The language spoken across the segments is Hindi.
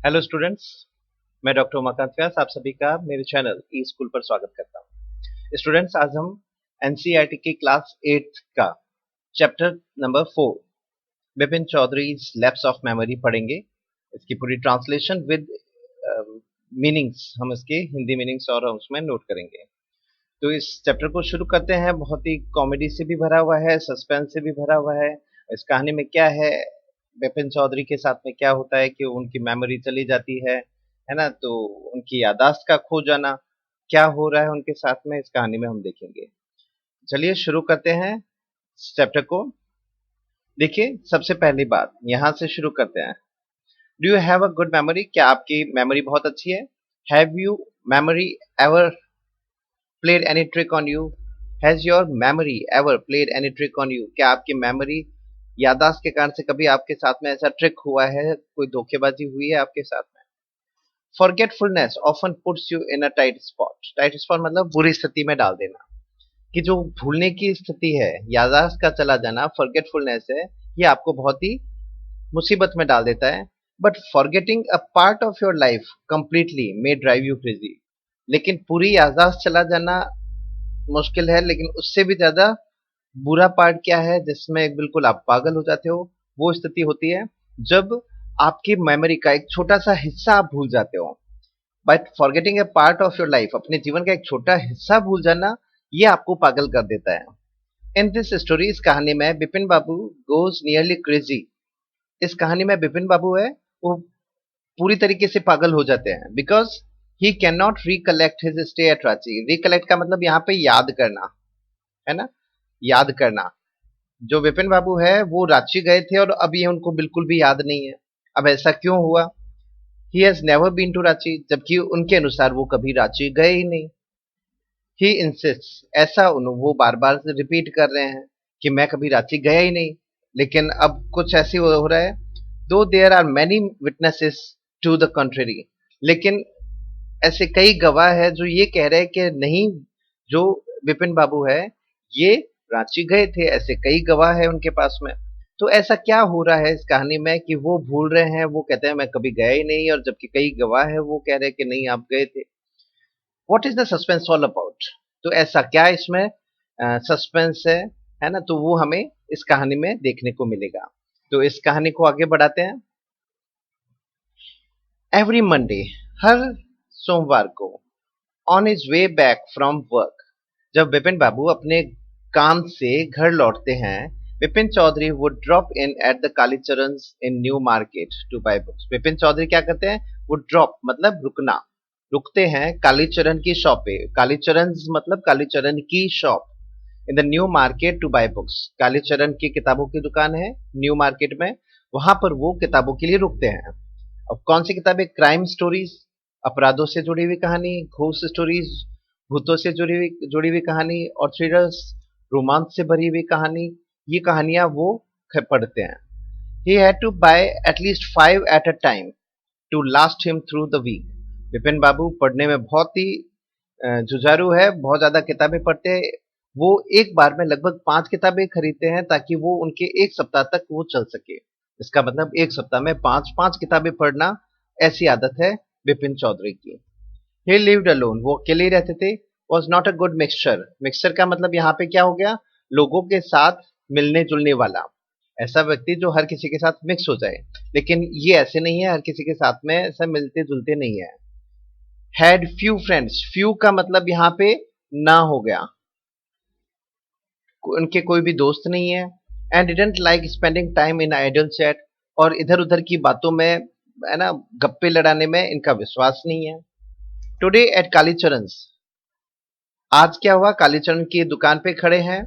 Hello students. मैं डॉक्टर उमाकांत व्यास आप सभी का मेरे चैनल ई स्कूल पर स्वागत करता हूँ। स्टूडेंट्स, आज हम एनसीईआरटी की क्लास 8 का chapter number 4 Bipin Chaudhary lapse of memory पढ़ेंगे। इसकी पूरी ट्रांसलेशन विद मीनिंग्स हम इसके हिंदी मीनिंग्स और उसमें नोट करेंगे। तो इस चैप्टर को शुरू करते हैं। बहुत ही कॉमेडी से भी भरा हुआ है, सस्पेंस से भी भरा हुआ है। इस कहानी में क्या है, बिपिन चौधरी के साथ में क्या होता है कि उनकी मेमोरी चली जाती है ना। तो उनकी याददाश्त का खो जाना, क्या हो रहा है उनके साथ में, इस कहानी में हम देखेंगे। चलिए शुरू करते हैं इस चैप्टर को। देखिए, सबसे पहली बात यहाँ से शुरू करते हैं। Do you have a good memory? क्या आपकी मेमोरी बहुत अच्छी है? Have you memory ever played any trick on you? Has your memory ever played any trick on you? क्या आपकी मेमोरी याददाश्त के कारण से कभी आपके साथ में ऐसा ट्रिक हुआ है, कोई धोखेबाजी हुई है आपके साथ में? Forgetfulness often puts you in a tight spot. Tight spot मतलब बुरी स्थिति में डाल देना। कि जो भूलने की स्थिति है, याददाश्त का चला जाना, फॉरगेटफुलनेस है, ये आपको बहुत ही मुसीबत में डाल देता है। But forgetting a part of your life completely may drive you crazy. लेकिन पूरी याददाश्त चला जाना मुश्किल है, लेकिन उससे भी ज्यादा बुरा पार्ट क्या है जिसमें बिल्कुल आप पागल हो जाते हो, वो स्थिति होती है जब आपकी मेमोरी का एक छोटा सा हिस्सा आप भूल जाते हो। But forgetting A part of your life, अपने जीवन का एक छोटा हिस्सा भूल जाना, ये आपको पागल कर देता है। इन दिस स्टोरी, इस कहानी में बिपिन बाबू गोज नियरली क्रेजी। इस कहानी में बिपिन बाबू है वो पूरी तरीके से पागल हो जाते हैं। Because he can not recollect his stay at Ranchi. Recollect का मतलब यहाँ पे याद करना है ना, याद करना। जो विपिन बाबू है वो रांची गए थे और अब ये उनको बिल्कुल भी याद नहीं है। अब ऐसा क्यों हुआ? He has never been to Ranchi, जबकि उनके अनुसार वो कभी रांची गए ही नहीं। ही इंसिस्ट, ऐसा वो बार बार रिपीट कर रहे हैं कि मैं कभी रांची गया ही नहीं। लेकिन अब कुछ ऐसे हो रहा है, though there are many witnesses to the country. लेकिन ऐसे कई गवाह है जो ये कह रहे हैं कि नहीं, जो विपिन बाबू है ये रांची गए थे। ऐसे कई गवाह है उनके पास में। तो ऐसा क्या हो रहा है इस कहानी में कि वो भूल रहे हैं, वो कहते हैं मैं कभी गया ही नहीं, और जबकि कई गवाह है वो कह रहे हैं कि नहीं आप गए थे। What is the suspense all about? तो ऐसा क्या इसमें सस्पेंस है ना, तो वो हमें इस कहानी में देखने को मिलेगा। तो इस कहानी को आगे बढ़ाते हैं। एवरी मंडे, हर सोमवार को, on his way back from work, जब विपिन बाबू अपने काम से घर लौटते हैं, Vipin Chaudhary would drop in at the Kalicharan in New market to buy books. Vipin Chaudhary क्या करते हैं? वो ड्रॉप मतलब रुकना, रुकते हैं कालीचरण की शॉप पे। कालीचरण मतलब कालीचरण की shop, in the new market to buy books. Kalicharan की किताबों की दुकान है न्यू मार्केट में, वहां पर वो किताबों के लिए रुकते हैं। अब कौन सी किताबें? क्राइम स्टोरीज, अपराधों से जुड़ी हुई कहानी, घोस्ट स्टोरीज, भूतों से जुड़ी हुई कहानी, और थ्रिलर्स, रोमांस से भरी हुई कहानी। ये कहानियां वो पढ़ते हैं। He had to buy at least 5 at a time to last him through the week. Vipin Babu पढ़ने में बहुत ही जुझारू है, बहुत ज्यादा किताबें पढ़ते हैं। वो एक बार में लगभग 5 किताबें खरीदते हैं ताकि वो उनके एक सप्ताह तक वो चल सके। इसका मतलब एक सप्ताह में 5 किताबें पढ़ना, ऐसी आदत है बिपिन चौधरी की। ही लिव्ड अलोन, वो अकेले ही रहते थे। Was not a good mixture. Mixture का मतलब यहाँ पे क्या हो गया? लोगों के साथ मिलने जुलने वाला, ऐसा व्यक्ति जो हर किसी के साथ मिक्स हो जाए। लेकिन ये ऐसे नहीं है, हर किसी के साथ में ऐसा मिलते जुलते नहीं है। हैड फ्यू फ्रेंड्स, फ्यू का मतलब यहाँ पे ना हो गया, उनके कोई भी दोस्त नहीं है। And didn't like spending time in idle chat, और इधर उधर की बातों में, है ना, गप्पे लड़ाने में इनका विश्वास नहीं है। टुडे एट कालीचरण, आज क्या हुआ? कालीचरण की दुकान पे खड़े हैं।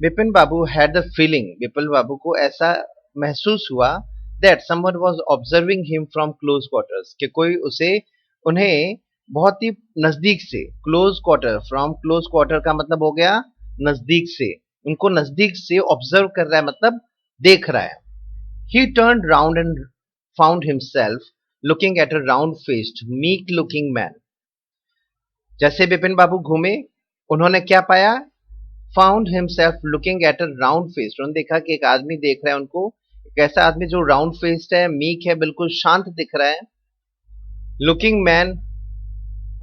Vipin Babu had the feeling, Vipin Babu को ऐसा महसूस हुआ that someone was observing him from close quarters, कि कोई उसे, उन्हें बहुत ही नजदीक से, close quarter, from close quarter का मतलब हो गया नजदीक से, उनको नजदीक से ऑब्जर्व कर रहा है, मतलब देख रहा है। ही turned round and found himself looking at a round faced meek looking man. जैसे विपिन बाबू घूमे, उन्होंने क्या पाया? Found himself looking at a round face. उन्होंने देखा कि एक आदमी देख रहा है उनको, एक ऐसा आदमी जो राउंड फेस्ड है, मीक है, बिल्कुल शांत दिख रहा है। Looking man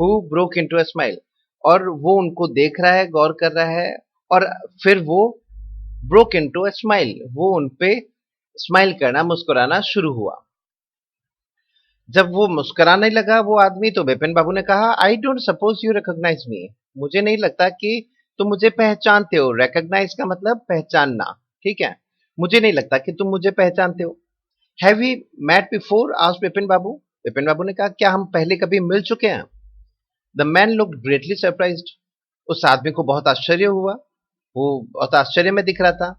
who broke into a smile, और वो उनको देख रहा है, गौर कर रहा है, और फिर वो ब्रोक इनटू अ स्माइल, वो उनपे स्माइल करना, मुस्कुराना शुरू हुआ। जब वो मुस्कुराने लगा वो आदमी, तो विपिन बाबू ने कहा, I don't suppose you recognise me, मुझे नहीं लगता कि तुम मुझे पहचानते हो। रिकॉग्नाइज का मतलब पहचानना, ठीक है, मुझे नहीं लगता कि तुम मुझे पहचानते हो। Have we met before, asked Vipin Babu. Vipin Babu ने कहा, क्या हम पहले कभी मिल चुके हैं? The man looked greatly surprised, उस आदमी को बहुत आश्चर्य हुआ, वो बहुत आश्चर्य में दिख रहा था।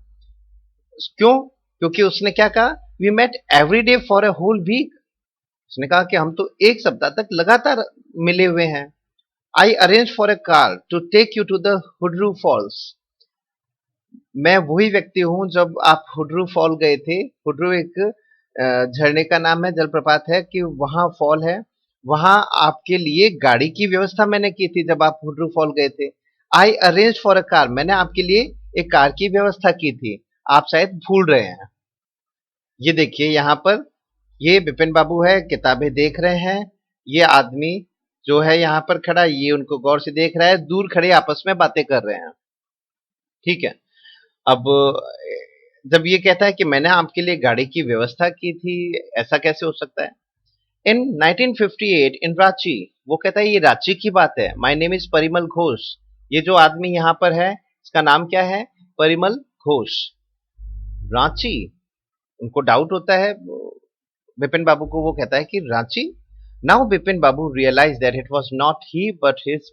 क्यों? क्योंकि उसने क्या कहा, we met every day for a whole week, उसने कहा कि हम तो एक सप्ताह तक लगातार मिले हुए हैं। I arrange for a car to take you to the Hundru falls, मैं वही व्यक्ति हूं जब आप हुड्रू फॉल गए थे। हुड्रू एक झरने का नाम है, जलप्रपात है, कि वहां फॉल है, वहां आपके लिए गाड़ी की व्यवस्था मैंने की थी जब आप हुड्रू फॉल गए थे। आई अरेंज फॉर अ कार, मैंने आपके लिए एक कार की व्यवस्था की थी, आप शायद भूल रहे हैं। ये देखिए यहाँ पर, ये विपिन बाबू है, किताबें देख रहे हैं, ये आदमी जो है यहाँ पर खड़ा, ये उनको गौर से देख रहा है, दूर खड़े आपस में बातें कर रहे हैं, ठीक है। अब जब ये कहता है कि मैंने आपके लिए गाड़ी की व्यवस्था की थी, ऐसा कैसे हो सकता है? इन 1958 इन रांची, वो कहता है ये रांची की बात है। My name is Parimal Ghosh, ये जो आदमी यहाँ पर है इसका नाम क्या है? परिमल घोष। रांची, उनको डाउट होता है विपिन बाबू को, वो कहता है कि Ranchi. Now Vipin Babu realise that it was not he but his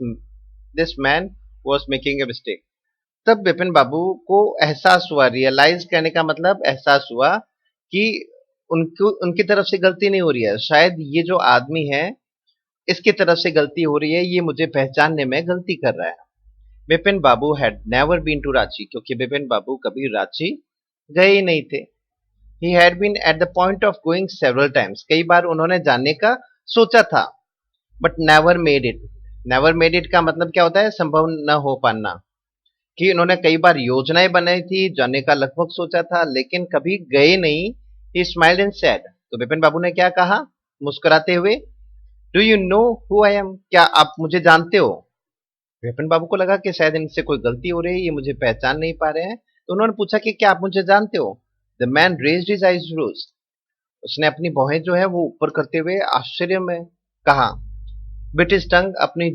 this man was making a mistake. तब विपिन बाबू को एहसास हुआ, रियलाइज करने का मतलब एहसास हुआ, कि उनको उनकी तरफ से गलती नहीं हो रही है, शायद ये जो आदमी है इसकी तरफ से गलती हो रही है, ये मुझे पहचानने में गलती कर रहा है। Vipin Babu had never been to Ranchi, क्योंकि विपिन बाबू कभी रांची गए ही नहीं थे। He had been at the point of going several times, कई बार उन्होंने जाने का सोचा था, but never made it. Never made it का मतलब क्या होता है? संभव न हो पाना, कि उन्होंने कई बार योजनाएं बनाई थी, जाने का लगभग सोचा था, लेकिन कभी गए नहीं। ही स्माइल्ड एंड सेड, तो विपिन बाबू ने क्या कहा मुस्कुराते हुए? Do you know who I am, क्या आप मुझे जानते हो? विपिन बाबू को लगा कि शायद इनसे कोई गलती हो रही है, ये मुझे पहचान नहीं पा रहे हैं, तो उन्होंने पूछा कि क्या आप मुझे जानते हो? The man raised his eyebrows, उसने अपनी भौहें जो है वो ऊपर करते हुए आश्चर्य में कहा, बिट हिज टंग, अपनी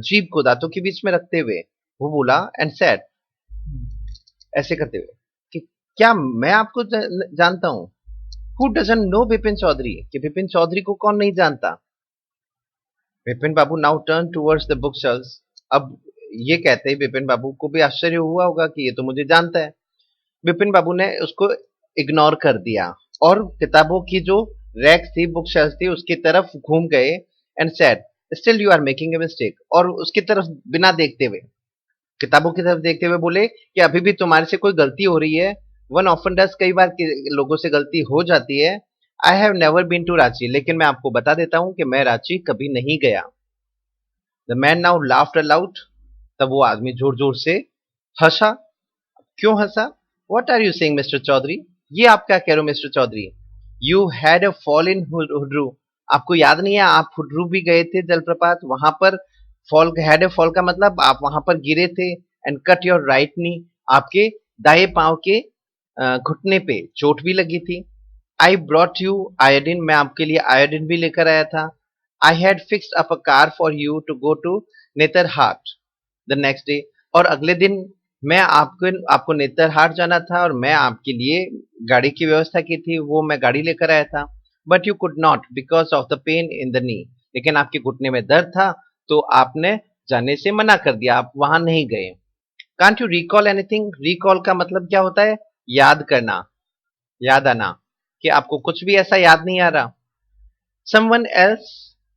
जीभ को दांतों के बीच में रखते हुए वो बोला, एंड सेड, ऐसे करते हुए, कि क्या मैं आपको जानता हूं? Who doesn't know Vipin Chowdhury, कि विपिन चौधरी को कौन नहीं जानता? Vipin Babu now turn towards the book shelves, अब ये कहते ही विपिन बाबू को भी आश्चर्य हुआ होगा कि ये तो मुझे जानता है। विपिन बाबू ने उसको इग्नोर कर दिया और किताबों की जो रैक थी, बुक शेल्फ थी, उसकी तरफ घूम गए, and said, still you are making a mistake, और उसकी तरफ बिना देखते हुए, किताबों की तरफ देखते हुए बोले कि अभी भी तुम्हारे से कोई गलती हो रही है। वन ऑफन डज, कई बार लोगों से गलती हो जाती है। I have never been to Ranchi, लेकिन मैं आपको बता देता हूं कि मैं रांची कभी नहीं गया। The man now laughed aloud, तब वो आदमी जोर जोर से हंसा। क्यों हंसा? What are you saying mister Chowdhury, ये आप क्या कह रहे हो mister Chowdhury? You had a fall in Hundru, आपको याद नहीं है आप हुड्रू भी गए थे जलप्रपात, वहां पर फॉल, हैड अ फॉल का मतलब आप वहां पर गिरे थे, and cut your right knee, आपके दाएं पांव के घुटने पे चोट भी लगी थी। आई ब्रॉट यू आयोडीन, मैं आपके लिए आयोडीन भी लेकर आया था। I had fixed up a car for you to go to Netarhat the next day, और अगले दिन मैं आपको आपको नेतरहाट जाना था, और मैं आपके लिए गाड़ी की व्यवस्था की थी, वो मैं गाड़ी लेकर आया था। But you could not because of the pain in the knee, लेकिन आपके घुटने में दर्द था, तो आपने जाने से मना कर दिया, आप वहां नहीं गए। Can't you recall anything, recall का मतलब क्या होता है? याद करना, याद आना, कि आपको कुछ भी ऐसा याद नहीं आ रहा। Someone else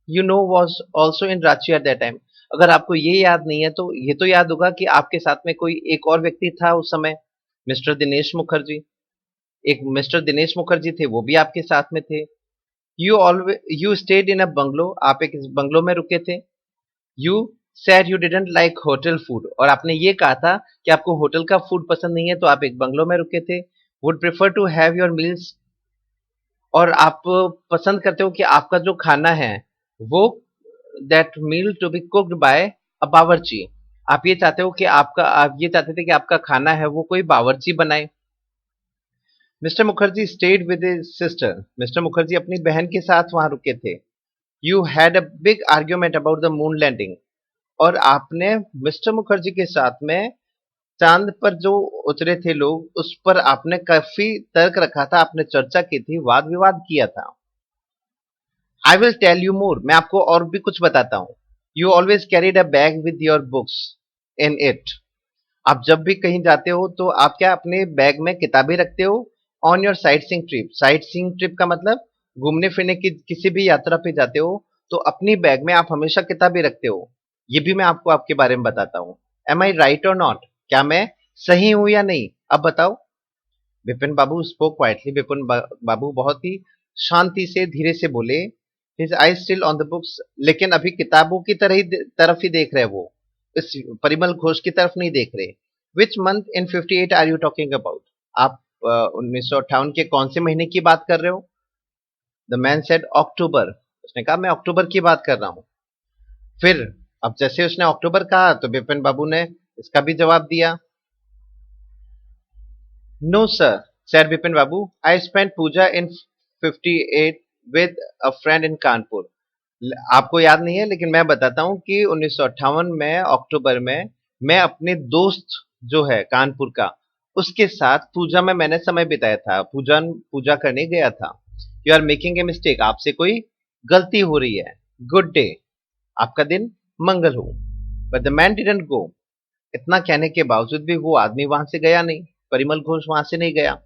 you know was also in Ranchi at that time, अगर आपको ये याद नहीं है तो ये तो याद होगा कि आपके साथ में कोई एक और व्यक्ति था उस समय, मिस्टर दिनेश मुखर्जी। एक मिस्टर दिनेश मुखर्जी थे, वो भी आपके साथ में थे। You stayed in a bungalow, आप एक बंगलो में रुके थे। You said you didn't like hotel food, और आपने ये कहा था कि आपको होटल का फूड पसंद नहीं है, तो आप एक बंगलो में रुके थे। Would prefer to have your meals, और आप पसंद करते हो कि आपका जो खाना है वो that meal to be cooked by a bawarchi. आप ये चाहते हो कि आप ये चाहते थे कि आपका खाना है वो कोई बावर्ची बनाए। Mr Mukherjee stayed with his sister. Mr Mukherjee अपनी बहन के साथ वहां रुके थे। You had a big argument about the moon landing. और आपने मिस्टर मुखर्जी के साथ में चांद पर जो उतरे थे लोग उस पर आपने काफी तर्क रखा था, आपने चर्चा की थी, वाद विवाद किया था। I will tell you more. मैं आपको और भी कुछ बताता हूँ। You always carried a bag with your books in it. आप जब भी कहीं जाते हो तो आप क्या अपने बैग में किताबें रखते हो। On your sight seeing trip. Sight seeing trip का मतलब घूमने फिरने की किसी भी यात्रा पे जाते हो तो अपनी बैग में आप हमेशा किताबें रखते हो। ये भी मैं आपको आपके बारे में बताता हूँ। एम आई राइट और नॉट? क्या मैं सही हूं या नहीं? अब बताओ। विपिन बाबू स्पोक क्वाइटली। बाबू बहुत ही शांति से धीरे से बोले। His I still on the books. लेकिन अभी किताबों की तरफ ही देख रहे वो, इस परिमल घोष की तरफ नहीं देख रहे। Which month in 58 are you talking about? आप 1958 के कौन से महीने की बात कर रहे हो? द मैन सेड अक्टूबर। उसने कहा मैं अक्टूबर की बात कर रहा हूँ। फिर अब जैसे उसने अक्टूबर कहा तो विपिन बाबू ने इसका भी जवाब दिया। No, sir, said Bipin Babu. I spent puja in 58 with a friend in Kanpur. आपको याद नहीं है लेकिन मैं बताता हूँ कि 1958 में अक्टूबर में मैं अपने दोस्त जो है कानपुर का उसके साथ पूजा में मैंने समय बिताया था। पूजा करने गया था। You are making a mistake. आपसे कोई गलती हो रही है। Good day. आपका दिन मंगल हो। But the man didn't go. इतना कहने के बावजूद भी वो आदमी वहां से गया नहीं। परिमल घोष वहां से नहीं गया।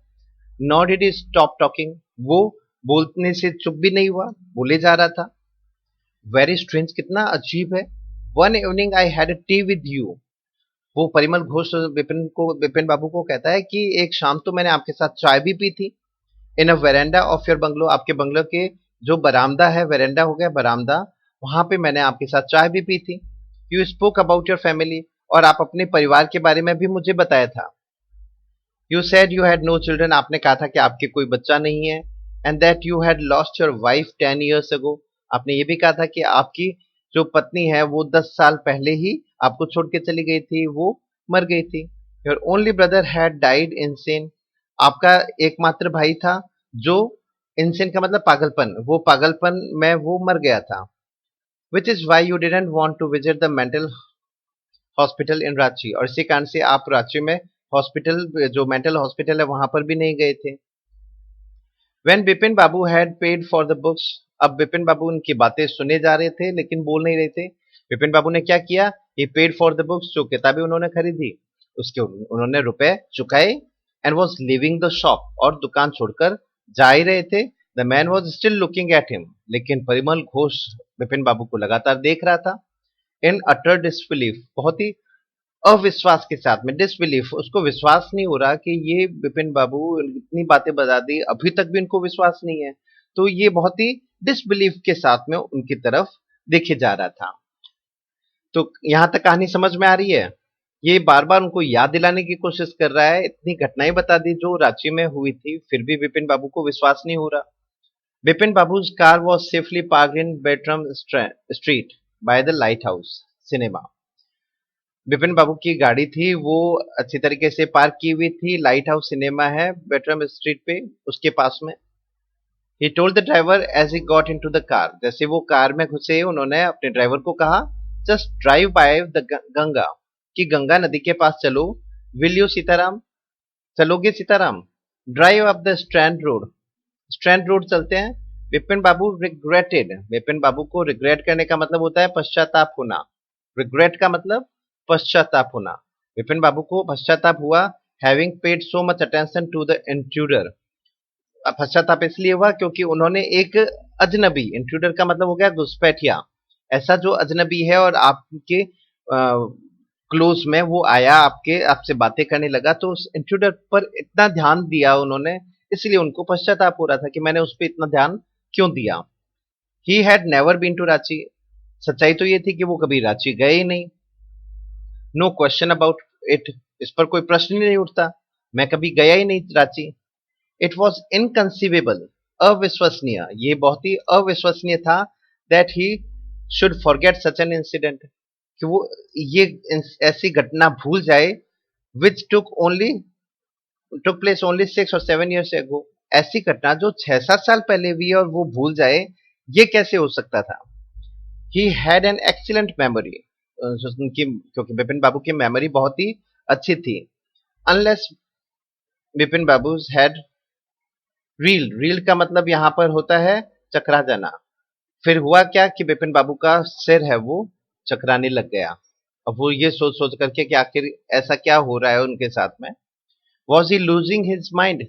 Not did he stop talking. वो बोलने से चुप भी नहीं हुआ, बोले जा रहा था। Very strange. कितना अजीब है। One evening I had a T with you. वो परिमल घोष विपिन बाबू को कहता है कि एक शाम तो मैंने आपके साथ चाय भी पी थी। इन अ वेरेंडा ऑफ योर बंगलो। आपके बंगलो के जो बरामदा है, वेरेंडा हो गया बरामदा, वहां पे मैंने आपके साथ चाय भी पी थी। You spoke about your family. और आप अपने परिवार के बारे में भी मुझे बताया था। You said you had no children. आपने कहा था कि आपके कोई बच्चा नहीं है। And that you had lost your wife 10 years ago। आपने ये भी कहा था कि आपकी जो पत्नी है वो 10 साल पहले ही आपको छोड़ के चली गई थी, वो मर गई थी। Your only brother had died insane. आपका एकमात्र भाई था जो, इनसेन का मतलब पागलपन, वो पागलपन में वो मर गया था। Which is why you didn't want to visit the mental hospital in Ranchi. और इसी कारण से आप रांची में हॉस्पिटल, जो मेंटल हॉस्पिटल है वहां पर भी नहीं गए थे। When Bipin Babu had paid for the books. अब बिपिन बाबू उनकी बातें सुने जा रहे थे लेकिन बोल नहीं रहे थे। बिपिन बाबू ने क्या किया? ही पेड फॉर द बुक्स। जो किताबें उन्होंने खरीदी उसके उन्होंने रुपए चुकाए। And was living the shop. और दुकान छोड़कर जा ही रहे थे। The man was still looking at him. लेकिन परिमल घोष बिपिन बाबू को लगातार देख रहा था। इन अटर डिसबिलीफ। बहुत ही अविश्वास के साथ में, डिसबिलीफ, उसको विश्वास नहीं हो रहा कि ये विपिन बाबू इतनी बातें बता दी, अभी तक भी इनको विश्वास नहीं है। तो ये बहुत ही डिसबिलीफ के साथ में उनकी तरफ देखे जा रहा था। तो यहां तक कहानी समझ में आ रही है। ये बार बार उनको याद दिलाने की कोशिश कर रहा है, इतनी घटनाएं बता दी जो रांची में हुई थी, फिर भी विपिन बाबू को विश्वास नहीं हो रहा। Vipin बाबू's car was safely parked in Bertram Street by the Lighthouse Cinema। Vipin बाबू की गाड़ी थी वो अच्छी तरीके से पार्क की हुई थी। लाइट हाउस सिनेमा है बेटरम स्ट्रीट पे, उसके पास में। He told the driver as he got into the car. जैसे वो कार में घुसे उन्होंने अपने ड्राइवर को कहा, just drive by the Ganga, कि गंगा नदी के पास चलो। Will you Sitaram? चलोगे Sitaram? Drive up the strand road. Strand road चलते हैं। विपिन बाबू रिग्रेटेड। विपिन बाबू को रिग्रेट करने का मतलब होता है पश्चाताप होना। रिग्रेट का मतलब पश्चाताप होना। विपिन बाबू को पश्चाताप हुआ। Having paid so much attention to the intruder. पश्चाताप इसलिए हुआ क्योंकि उन्होंने एक अजनबी, इंट्रूडर का मतलब हो गया घुसपैठिया, ऐसा जो अजनबी है और आपके क्लोज में वो आया, आपसे बातें करने लगा, तो उस इंट्रूडर पर इतना ध्यान दिया उन्होंने, इसलिए उनको पश्चाताप हो रहा था कि मैंने उस पर इतना ध्यान क्यों दिया। He had never been to Ranchi. सच्चाई तो ये थी कि वो कभी रांची गए ही नहीं। No question about it. इस पर कोई प्रश्न ही नहीं उठता, मैं कभी गया ही नहीं रांची। It was inconceivable. अविश्वसनीय। ये बहुत ही अविश्वसनीय था। that he should forget such an incident, कि वो ये ऐसी घटना भूल जाए which took place only 6 or 7 years ago. ऐसी घटना जो 6-7 साल पहले हुई है और वो भूल जाए, ये कैसे हो सकता था? He had an excellent memory. उनकी क्योंकि बिपिन बाबू की मेमोरी बहुत ही अच्छी थी. Unless Bipin Babu had reel का मतलब यहाँ पर होता है चकरा जाना. फिर हुआ क्या कि बिपिन बाबू का सिर है वो चकराने लग गया. अब वो ये सोच सोच करके कि आखिर ऐसा क्या हो रहा है उनके साथ में. Was he losing his mind?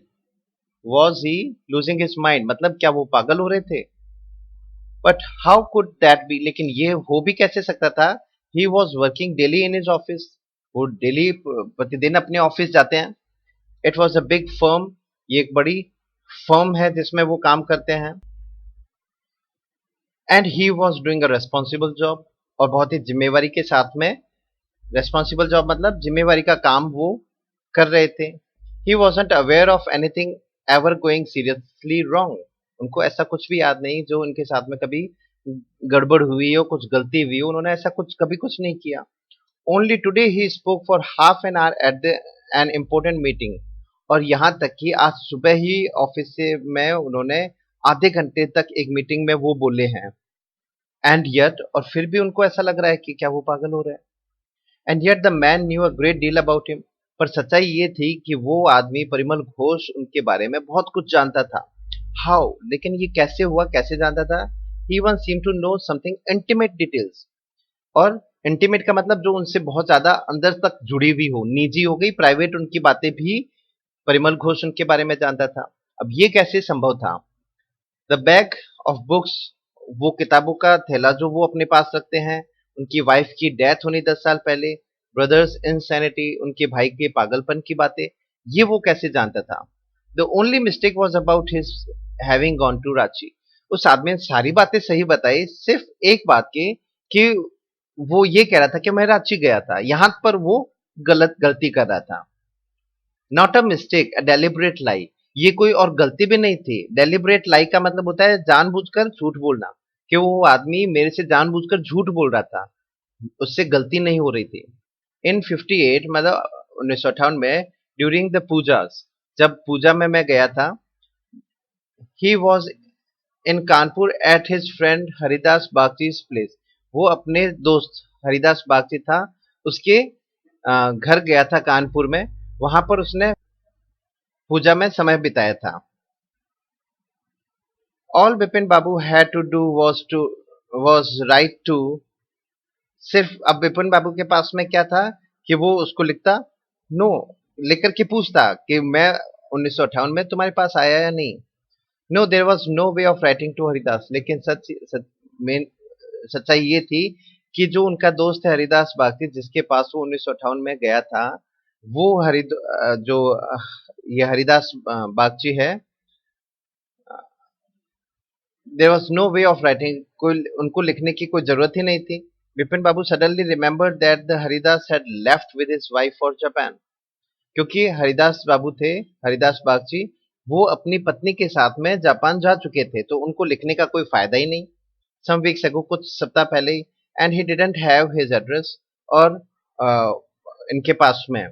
Was he losing his mind? मतलब क्या वो पागल हो रहे थे? But how could that be? लेकिन ये हो भी कैसे सकता था? He was working daily in his office. वो डेली प्रतिदिन अपने ऑफिस जाते हैं. It was a big firm. ये एक बड़ी फर्म है जिसमें वो काम करते हैं. And he was doing a responsible job. और बहुत ही जिम्मेवारी के साथ में, रेस्पॉन्सिबल जॉब मतलब जिम्मेवारी का काम वो कर रहे थे. He wasn't aware of anything ever going seriously wrong. उनको ऐसा कुछ भी याद नहीं जो उनके साथ में कभी गड़बड़ हुई हो, कुछ गलती हुई हो. उन्होंने ऐसा कभी कुछ नहीं किया. Only today he spoke for half an hour at an important meeting. और यहाँ तक कि आज सुबह ही ऑफिस से में उन्होंने आधे घंटे तक एक मीटिंग में वो बोले हैं. And yet, और फिर भी उनको ऐसा लग रहा है कि क्या वो पागल हो रहे हैं. And yet the man knew a great deal about him. पर सच्चाई ये थी कि वो आदमी परिमल घोष उनके बारे में बहुत कुछ जानता था. How? लेकिन ये कैसे हुआ, कैसे जानता था? He even seemed to know something intimate details. और इंटीमेट का मतलब जो उनसे बहुत ज्यादा अंदर तक जुड़ी हुई हो, निजी हो गई, प्राइवेट उनकी बातें भी परिमल घोष उनके बारे में जानता था. अब ये कैसे संभव था? द बैग ऑफ बुक्स, वो किताबों का थैला जो वो अपने पास रखते हैं, उनकी वाइफ की डेथ होनी 10 साल पहले, ब्रदर्स इनसैनिटी, उनके भाई के पागलपन की बातें, ये वो कैसे जानता था? The only mistake was about his having gone to Ranchi. उस आदमी ने सारी बातें सही बताई, सिर्फ एक बात की कि वो ये कह रहा था कि मैं रांची गया था. यहां पर वो गलती कर रहा था. Not a mistake, a deliberate lie. ये कोई और गलती भी नहीं थी. डेलिबरेट लाई का मतलब होता है जानबूझकर झूठ बोलना, कि वो आदमी मेरे से जानबूझकर झूठ बोल रहा था, उससे गलती नहीं हो रही थी. इन 58 मतलब 1958 में, ड्यूरिंग द पूजास, जब पूजा में मैं गया था, he was in Kanpur at his friend Haridas Bagchi's place. वो अपने दोस्त हरिदास बागची था उसके घर गया था कानपुर में. वहां पर उसने पूजा में समय बिताया था. All Bipin Babu had to do was write to. सिर्फ अब बिपिन बाबू के पास में क्या था कि वो उसको लिखता, नो, लिख करके पूछता कि मैं 1958 में तुम्हारे पास आया या नहीं. No, there was no way of writing to Haridas. लेकिन मेन सच्चाई ये थी कि जो उनका दोस्त है हरिदास बागची, जिसके पास वो 1958 में गया था, वो जो ये हरिदास बागची है, there was no way of writing, कोई उनको लिखने की कोई जरूरत ही नहीं थी. बिपिन बाबू suddenly remembered that the Haridas had left with his wife for Japan. क्योंकि हरिदास बाबू थे, हरिदास बागची, वो अपनी पत्नी के साथ में जापान जा चुके थे, तो उनको लिखने का कोई फायदा ही नहीं. सम वीक्स अगो, कुछ सप्ताह पहले ही. And he didn't have his address. और इनके पास में,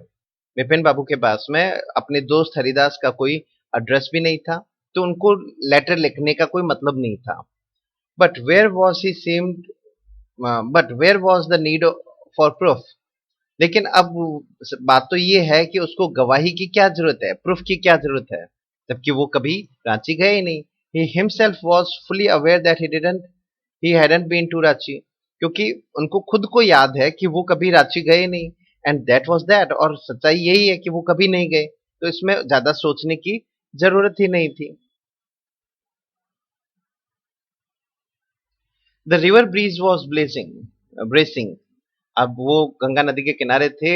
बिपिन बाबू के पास में अपने दोस्त हरिदास का कोई एड्रेस भी नहीं था, तो उनको लेटर लिखने का कोई मतलब नहीं था. But where was he seemed but where was the need for proof. लेकिन अब बात तो ये है कि उसको गवाही की क्या जरूरत है, प्रूफ की क्या जरूरत है, जबकि वो कभी रांची गए ही नहीं. He himself was fully aware that he hadn't been to Ranchi. क्योंकि उनको खुद को याद है कि वो कभी रांची गए नहीं. And that was that. और सच्चाई यही है कि वो कभी नहीं गए, तो इसमें ज्यादा सोचने की जरूरत ही नहीं थी. The river breeze was bracing. अब वो गंगा नदी के किनारे थे,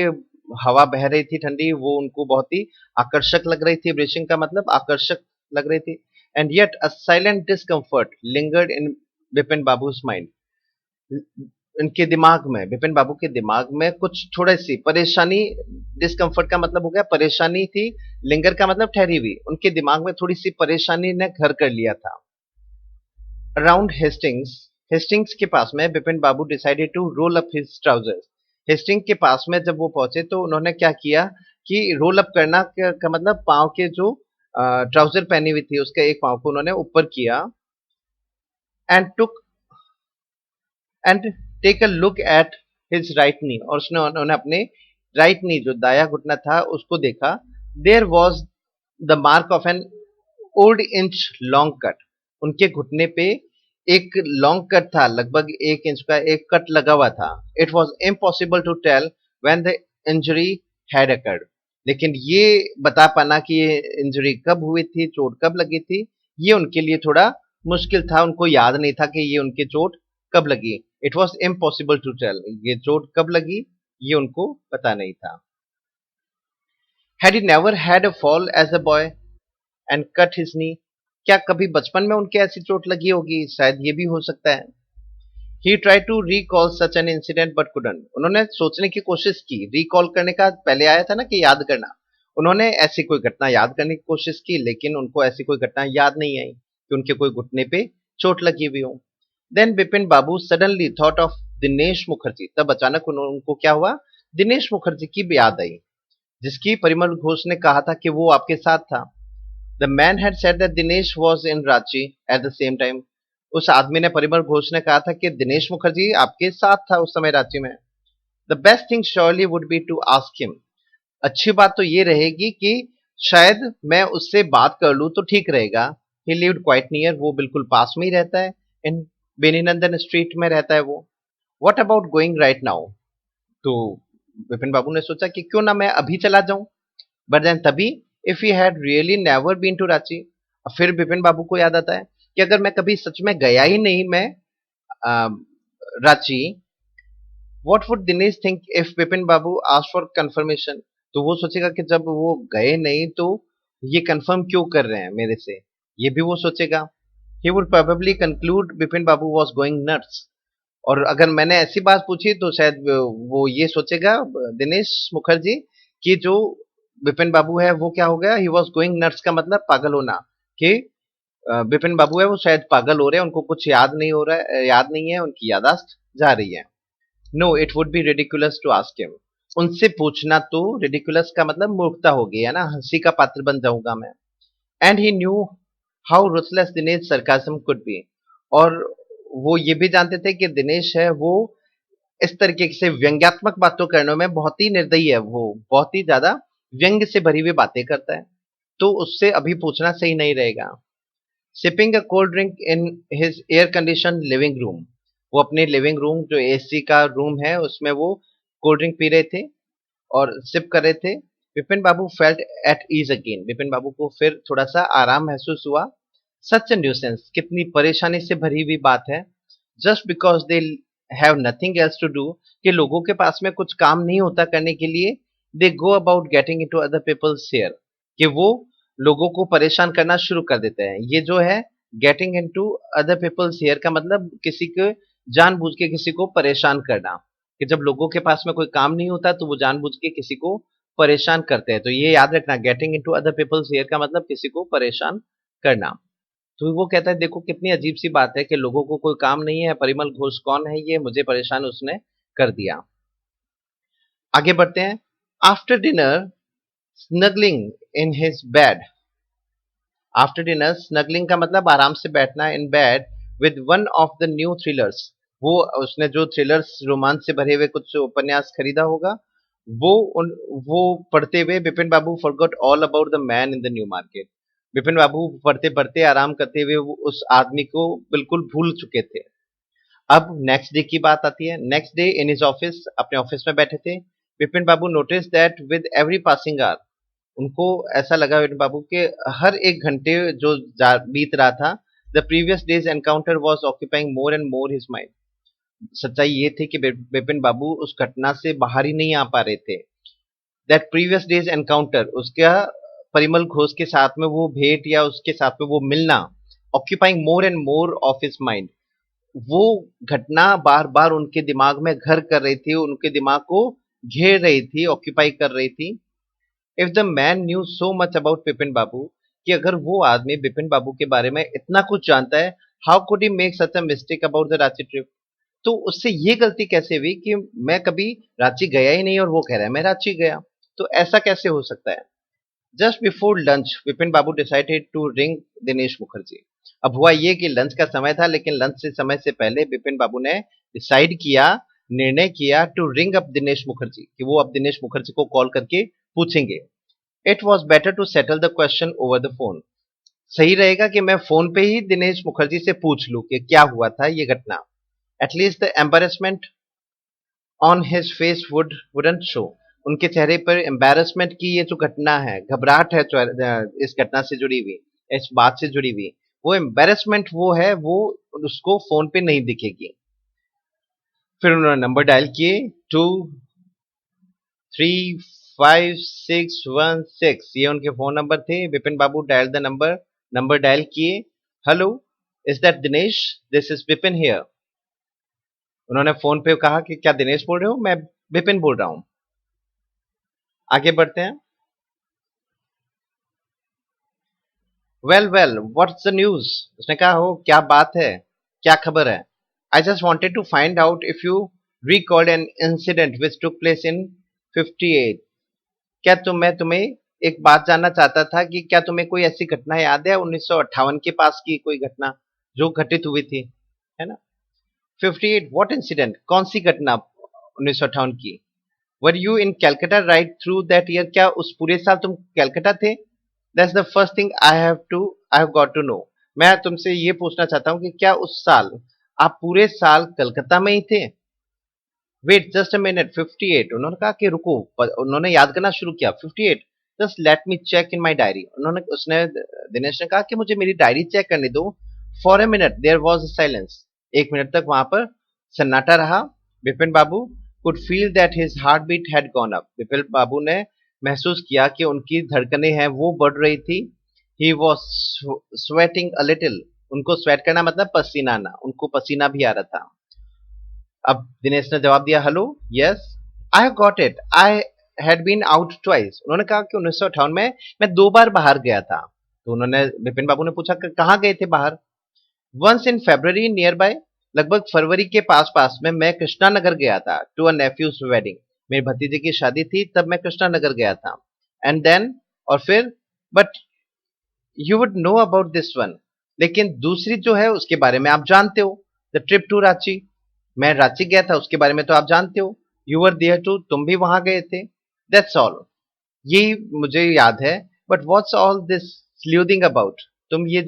हवा बह रही थी ठंडी, वो उनको बहुत ही आकर्षक लग रही थी. ब्रेसिंग का मतलब आकर्षक लग रही थी. And yet a silent discomfort lingered in Bipin Babu's mind. उनके दिमाग में, बिपिन बाबू के दिमाग में कुछ थोड़ी सी परेशानी, डिस्कम्फर्ट का मतलब हो गया परेशानी थी, लिंगर का मतलब ठहरी हुई. उनके दिमाग में थोड़ी सी परेशानी ने घर कर लिया था. अराउंड हेस्टिंग्स, हेस्टिंग्स के पास में Bipin Babu decided to roll up his trousers. Hasting के पास में जब वो पहुंचे तो उन्होंने क्या किया कि रोल अप करना का मतलब पाँव के जो ट्राउजर पहनी हुई थी उसके एक पाँव को उन्होंने ऊपर किया and took and take a look at his right knee, और उसने उन्होंने अपने राइट नी जो दाया घुटना था उसको देखा। There was the mark of an old inch long cut. उनके घुटने पे एक लॉन्ग कट था, लगभग 1 इंच का एक कट लगा हुआ था। It was impossible to tell when the injury had occurred. लेकिन ये बता पाना कि ये इंजरी कब हुई थी, चोट कब लगी थी, ये उनके लिए थोड़ा मुश्किल था। उनको याद नहीं था कि ये उनकी चोट कब लगी। It was impossible to tell, ये चोट कब लगी ये उनको पता नहीं था। Had he never had a fall as a boy and cut his knee. क्या कभी बचपन में उनके ऐसी चोट लगी होगी, शायद ये भी हो सकता है। He try to recall such an incident but couldn't. उन्होंने सोचने की कोशिश की, रिकॉल करने का पहले आया था ना कि याद करना। उन्होंने ऐसी कोई घटना याद करने की कोशिश की लेकिन उनको ऐसी कोई घटना याद नहीं आई कि उनके कोई घुटने पे चोट लगी हुई हो। Then Bipin Babu suddenly thought of Dinesh Mukherjee. तब अचानक उनको क्या हुआ, दिनेश मुखर्जी की याद आई, जिसकी परिमल घोष ने कहा था कि वो आपके साथ था। The man had said that Dinesh was in Ranchi at the same time. उस आदमी ने, परिमल घोष ने कहा था कि दिनेश मुखर्जी आपके साथ था उस समय रांची में। The best thing surely would be to ask him. अच्छी बात तो ये रहेगी कि शायद मैं उससे बात कर लूं तो ठीक रहेगा। He lived quite near. वो बिल्कुल पास में ही रहता है। In बेनीनंदन स्ट्रीट में रहता है वो। What about going right now? तो विपिन बाबू ने सोचा कि क्यों ना मैं अभी चला जाऊं। बट देन तभी if he had really never been to Ranchi, फिर बिपिन बाबू को याद आता है कि अगर मैं कभी सच में गया ही नहीं मैं Ranchi, what would Dinesh think if Bipin Babu ask for confirmation. तो वो सोचेगा कि जब वो गए नहीं तो ये कंफर्म क्यों कर रहे हैं मेरे से, ये भी वो सोचेगा। He would probably conclude Bipin Babu was going nuts. और अगर मैंने ऐसी बात पूछी तो शायद वो ये सोचेगा दिनेश मुखर्जी कि जो बिपिन बाबू है वो क्या हो गया, ही वॉज गोइंग नट्स का मतलब पागल होना, कि बिपिन बाबू है वो शायद पागल हो रहे हैं, उनको कुछ याद नहीं हो रहा है, याद नहीं है, उनकी यादाश्त जा रही है। No it would be ridiculous to ask him. उनसे पूछना तो रिडिकुलस का मतलब मूर्खता हो गई है ना, हंसी का पात्र बन जाऊंगा मैं। And he knew how ruthless Dinesh sarcasm could be. और वो ये भी जानते थे कि दिनेश है वो इस तरीके से व्यंग्यात्मक बातों करने में बहुत ही निर्दयी है, वो बहुत ही ज्यादा व्यंग्य से भरी हुई बातें करता है। तो उससे अभी पूछना सही नहीं रहेगा। Sipping a cold drink in his air condition living room. वो अपने लिविंग रूम जो एसी का रूम है उसमें वो कोल्ड ड्रिंक पी रहे थे और सिप कर रहे थे। Vipin Babu felt at ease again. Vipin Babu को फिर थोड़ा सा आराम महसूस हुआ। सच ए न्यूसेंस, कितनी परेशानी से भरी हुई बात है। Just because they have nothing else to do, कि लोगों के पास में कुछ काम नहीं होता करने के लिए, they go about getting into other people's hair, कि वो लोगों को परेशान करना शुरू कर देते हैं। ये जो है getting into other people's hair का मतलब किसी को जानबूझ के किसी को परेशान करना, कि जब लोगों के पास में कोई काम नहीं होता तो वो जानबूझ के किसी को परेशान करते हैं। तो ये याद रखना, getting into other people's hair का मतलब किसी को परेशान करना। तो वो कहता है देखो कितनी अजीब सी बात है कि लोगों को कोई काम नहीं है, परिमल घोष कौन है, ये मुझे परेशान उसने कर दिया। आगे बढ़ते हैं। After dinner snuggling in his bed. After dinner snuggling का मतलब आराम से बैठना in bed with one of the new thrillers. वो उसने जो थ्रिलर्स रोमांच से भरे हुए कुछ उपन्यास खरीदा होगा वो वो पढ़ते हुए Bipin Babu forgot all about the man in the new market. Bipin Babu पढ़ते पढ़ते आराम करते हुए वो उस आदमी को बिल्कुल भूल चुके थे। अब नेक्स्ट डे की बात आती है। Next day in his office, अपने ऑफिस में बैठे थे। Bipin Babu notice that with every passing hour, उनको ऐसा लगा विपिन बाबू के हर एक घंटे जो बीत रहा था, the previous days encounter was occupying more and more his mind. सच्चाई ये थी कि बिपिन बाबू उस घटना से बाहर ही नहीं आ पा रहे थे। दैट प्रीवियस डेज एनकाउंटर, उसका परिमल घोष के साथ में वो भेंट या उसके साथ में वो मिलना, occupying more and more of his mind, वो घटना बार बार उनके दिमाग में घर कर रही थी, उनके दिमाग को घेर रही थी, ऑक्यूपाई कर रही थी। If the man knew so much about Bipin Babu, कि अगर वो आदमी बिपिन बाबू के बारे में इतना कुछ जानता है how could he make such a mistake about the Ranchi trip? तो उससे ये गलती कैसे हुई कि मैं कभी रांची गया ही नहीं और वो कह रहा है मैं रांची गया? तो ऐसा कैसे हो सकता है? Just before lunch Vipin babu decided to ring Dinesh Mukherjee. अब हुआ ये कि लंच का समय था, लेकिन लंच से समय से पहले विपिन बाबू ने डिसाइड किया, निर्णय किया to ring up Dinesh Mukherjee, कि वो अब दिनेश मुखर्जी को कॉल करके पूछेंगे। It was better to settle the question over the phone. सही रहेगा कि मैं फोन पे ही दिनेश मुखर्जी से पूछ लूं कि क्या हुआ था ये घटना। At least the embarrassment on his face wouldn't show. उनके चेहरे पर एम्बेरसमेंट की ये जो घटना है, घबराहट है इस घटना से जुड़ी हुई, इस बात से जुड़ी हुई, वो एम्बेरसमेंट वो है, वो उसको फोन पे नहीं दिखेगी। फिर उन्होंने नंबर डायल किए, 235616, ये उनके फोन नंबर थे। विपिन बाबू डायल द नंबर डायल किए। Hello, is that Dinesh? This is Vipin here. उन्होंने फोन पे कहा कि क्या दिनेश बोल रहे हो? मैं विपिन बोल रहा हूं। आगे बढ़ते हैं। Well well, what's the news? उसने कहा, हो क्या बात है, क्या खबर है? I just wanted to find out if you recalled an incident which took place in 58। क्या मैं तुम्हें एक बात जानना चाहता था कि क्या तुम्हें कोई ऐसी घटना याद है 1958 के पास की कोई घटना जो घटित हुई थी, है ना? 58 व्हाट इंसिडेंट? कौन सी घटना 1958 की? Were you in Calcutta right through that year? क्या उस पूरे साल तुम कैलकाटा थे? That's the first thing I have got to know. मैं तुमसे ये पूछना चाहता हूँ कि क्या उस साल आप पूरे साल कलकत्ता में ही थे? Wait just a minute, 58। उन्होंने कहा कि रुको, उन्होंने याद करना शुरू किया। 58, just let me check in my diary. उसने दिनेश ने कहा कि मुझे मेरी डायरी चेक करने दो। For a minute there was silence. 1 minute तक वहां पर सन्नाटा रहा। Vipin Babu could feel that his heart beat had gone up. Vipin Babu ने महसूस किया कि उनकी धड़कनें हैं वो बढ़ रही थी। He was sweating a little. उनको स्वेट करना मतलब पसीना आना, उनको पसीना भी आ रहा था। अब दिनेश ने जवाब दिया, hello, yes, I have got it, I had been out twice. उन्होंने कहा कि 1958 में मैं 2 बार बाहर गया था। तो उन्होंने विपिन बाबू ने पूछा कि कहाँ गए थे बाहर? Once in February near by. लगभग फरवरी के पास पास में मैं कृष्णा नगर गया था टू अ नेफ्यूज वेडिंग। मेरे भतीजे की शादी थी, तब मैं कृष्णा नगर गया था। एंड देन, और फिर, but you would know about this one. लेकिन दूसरी जो है उसके बारे में आप जानते हो, द ट्रिप टू रांची। मैं रांची गया था, उसके बारे में तो आप जानते हो। यू वर देयर टू, तुम भी वहां गए थे। दैट्स ऑल, यही मुझे याद है। But what's all this sleuthing about? तुम ये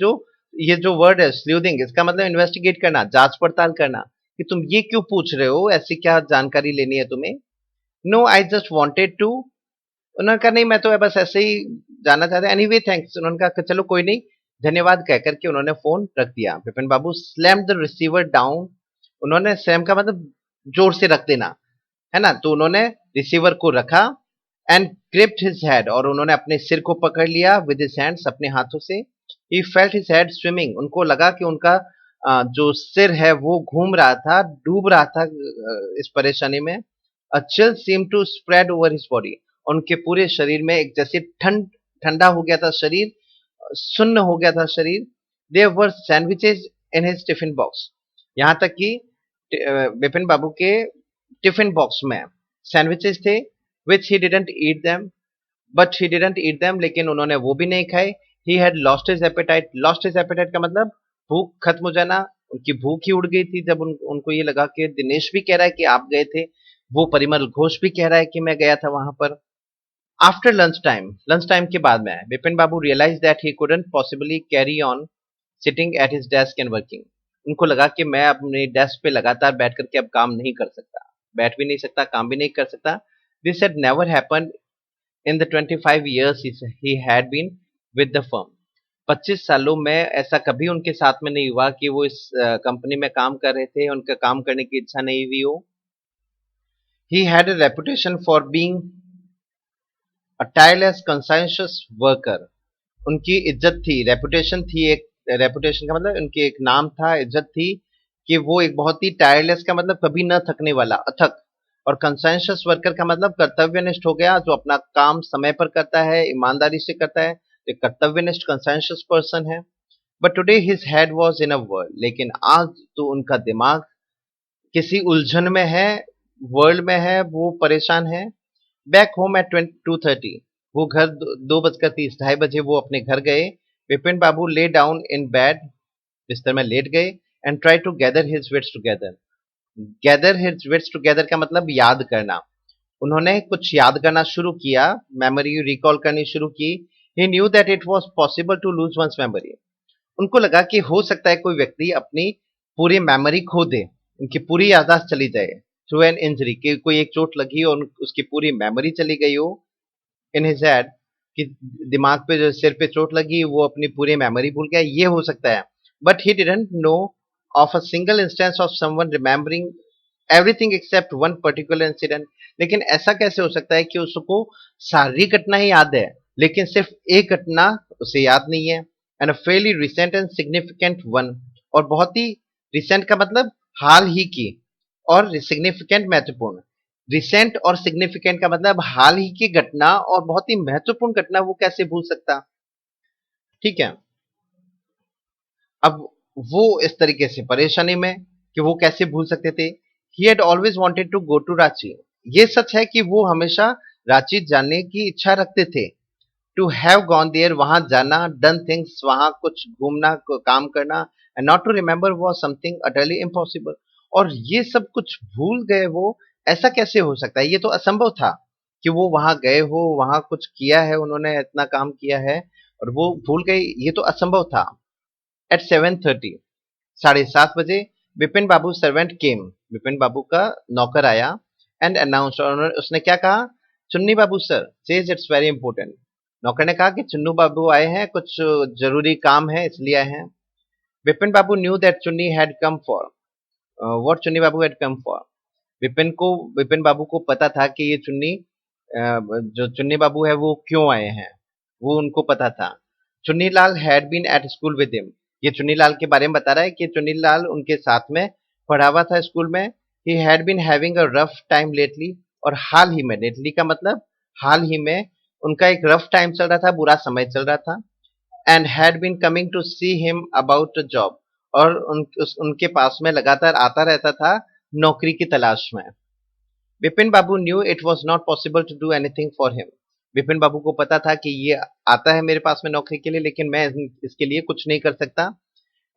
जो वर्ड है स्लूदिंग, इसका मतलब इन्वेस्टिगेट करना, जांच पड़ताल करना, कि तुम ये क्यों पूछ रहे हो, ऐसी क्या जानकारी लेनी है तुम्हें? No, I just wanted to. उन्होंने कहा नहीं, मैं तो बस ऐसे ही जानना चाहता, एनीवे थैंक्स। उन्होंने कहा कि चलो कोई नहीं, धन्यवाद कह करके उन्होंने फोन रख दिया। विपिन बाबू स्लैम द रिसीवर डाउन। उन्होंने स्लैम का मतलब जोर से रख देना, है ना? तो उन्होंने रिसीवर को रखा एंड ग्रिप्ड हिज हेड, और उन्होंने अपने सिर को पकड़ लिया विद हिज हैंड्स, अपने हाथों से। He felt his head swimming. उनको लगा कि उनका जो सिर है वो घूम रहा था, डूब रहा था इस परेशानी में। A chill seem to spread over his body. उनके पूरे शरीर में एक जैसे ठंडा हो गया था शरीर, सुन्न हो गया था शरीर। There were sandwiches in his tiffin box. यहाँ तक कि विपिन बाबू के टिफिन बॉक्स में सैंडविचेस थे, which he didn't eat them, but he didn't eat them, लेकिन उन्होंने वो भी नहीं खाए। He had lost his appetite. Lost his appetite का मतलब भूख खत्म हो जाना। उनकी भूख ही उड़ गई थी जब उनको ये लगा कि दिनेश भी कह रहा है कि आप गए थे, वो परिमल घोष भी कह रहा है कि मैं गया था वहां पर। आफ्टर लंच टाइम के बाद में विपिन बाबू realise that he couldn't possibly carry on sitting at his desk and working. उनको लगा कि मैं अपने डेस्क पे लगातार बैठ करके अब काम नहीं कर सकता, बैठ भी नहीं सकता, काम भी नहीं कर सकता। This had never happened in the 25 years he had been with the firm। 25 सालों में ऐसा कभी उनके साथ में नहीं हुआ कि वो इस कंपनी में काम कर रहे थे, उनका काम करने की इच्छा नहीं हुई हो। He had a reputation for being a tireless conscientious worker। उनकी इज्जत थी, रेपुटेशन थी, एक रेपुटेशन का मतलब उनकी एक नाम था, इज्जत थी कि वो एक बहुत ही टायरलेस का मतलब कभी न थकने वाला, अथक। और कंसेंशस वर्कर का मतलब कर्तव्यनिष्ठ हो गया, जो अपना काम समय पर करता है, ईमानदारी से करता है, एक कर्तव्यनिष्ठ कंसेंशस पर्सन है। But today his head was in a world, लेकिन आज तो उनका दिमाग किसी उलझन में है, वर्ल्ड में है, वो परेशान है। बैक होम एट 2:30, वो घर 2:30 2:30 वो अपने घर गए। विपिन बाबू ले डाउन इन बेड, बिस्तर में लेट गए, and try to gather his wits together. Gather his wits together का मतलब याद करना। उन्होंने कुछ याद करना शुरू किया, मेमोरी रिकॉल करनी शुरू की। He knew that it was possible to lose one's memory. उनको लगा कि हो सकता है कोई व्यक्ति अपनी पूरी मेमोरी खो दे, उनकी पूरी याददाश्त चली जाए थ्रू एन इंजरी, कि कोई एक चोट लगी और उसकी पूरी मेमोरी चली गई हो इन हिज हेड, कि दिमाग पे जो सिर पे चोट लगी वो अपनी पूरी मेमोरी भूल गया, ये हो सकता है। But he didn't know of a single instance of someone remembering everything except one particular incident. लेकिन ऐसा कैसे हो सकता है कि उसको सारी घटना ही याद है, लेकिन सिर्फ एक घटना उसे याद नहीं है। And a fairly recent and significant one, और बहुत ही रिसेंट का मतलब हाल ही की, और सिग्निफिकेंट महत्वपूर्ण। रिसेंट और सिग्निफिकेंट का मतलब हाल ही की घटना और बहुत ही महत्वपूर्ण घटना, वो कैसे भूल सकता। ठीक है, अब वो इस तरीके से परेशानी में कि वो कैसे भूल सकते थे। He had always wanted to go to Ranchi. ये सच है कि वो हमेशा रांची जाने की इच्छा रखते थे। टू हैव गॉन देयर, वहां जाना, डन थिंग्स, वहां कुछ घूमना, काम करना, and not to remember was something utterly impossible. और ये सब कुछ भूल गए वो, ऐसा कैसे हो सकता है, ये तो असंभव था कि वो वहां गए हो, वहां कुछ किया है, उन्होंने इतना काम किया है और वो भूल गए, ये तो असंभव था। एट 7:30, 7:30 विपिन बाबू सर्वेंट केम, विपिन बाबू का नौकर आया, एंड अनाउंस, और उसने क्या कहा, Chunni Babu sir says it's very important. नौकर ने कहा कि चुन्नू बाबू आए हैं, कुछ जरूरी काम है इसलिए आए हैं। विपिन बाबू न्यू दैट चुन्नी हैड कम फॉर व्हाट चुन्नी बाबू had come for. Vipin Babu को पता था कि ये जो चुन्नी बाबू है वो क्यों आए हैं, वो उनको पता था। Chunni Lal had been at school with him, ये चुन्नी लाल के बारे में बता रहा है कि चुन्नी लाल उनके साथ में पढ़ा हुआ था स्कूल में। He had been having a rough time lately, और हाल ही में, लेटली का मतलब हाल ही में, उनका एक रफ टाइम चल रहा था, बुरा समय चल रहा था। And had been coming to see him about a job, और उनके पास में लगातार आता रहता था नौकरी की तलाश में। Vipin Babu knew it was not possible to do anything for him. Vipin Babu को पता था कि ये आता है मेरे पास में नौकरी के लिए, लेकिन मैं इसके लिए कुछ नहीं कर सकता।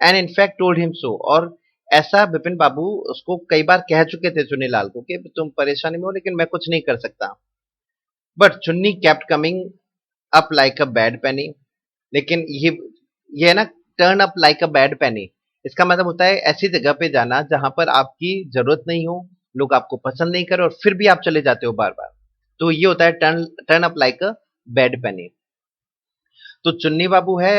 And in fact told him so, और ऐसा विपिन बाबू उसको कई बार कह चुके थे चुन्नीलाल को कि तुम परेशानी में हो लेकिन मैं कुछ नहीं कर सकता। But Chunni kept coming up like a bad penny, लेकिन ये है ना, turn up like a bad penny, इसका मतलब होता है ऐसी जगह पे जाना जहां पर आपकी जरूरत नहीं हो, लोग आपको पसंद नहीं करे और फिर भी आप चले जाते हो बार बार, तो ये होता है turn turn up like a bad penny. तो चुन्नी बाबू है,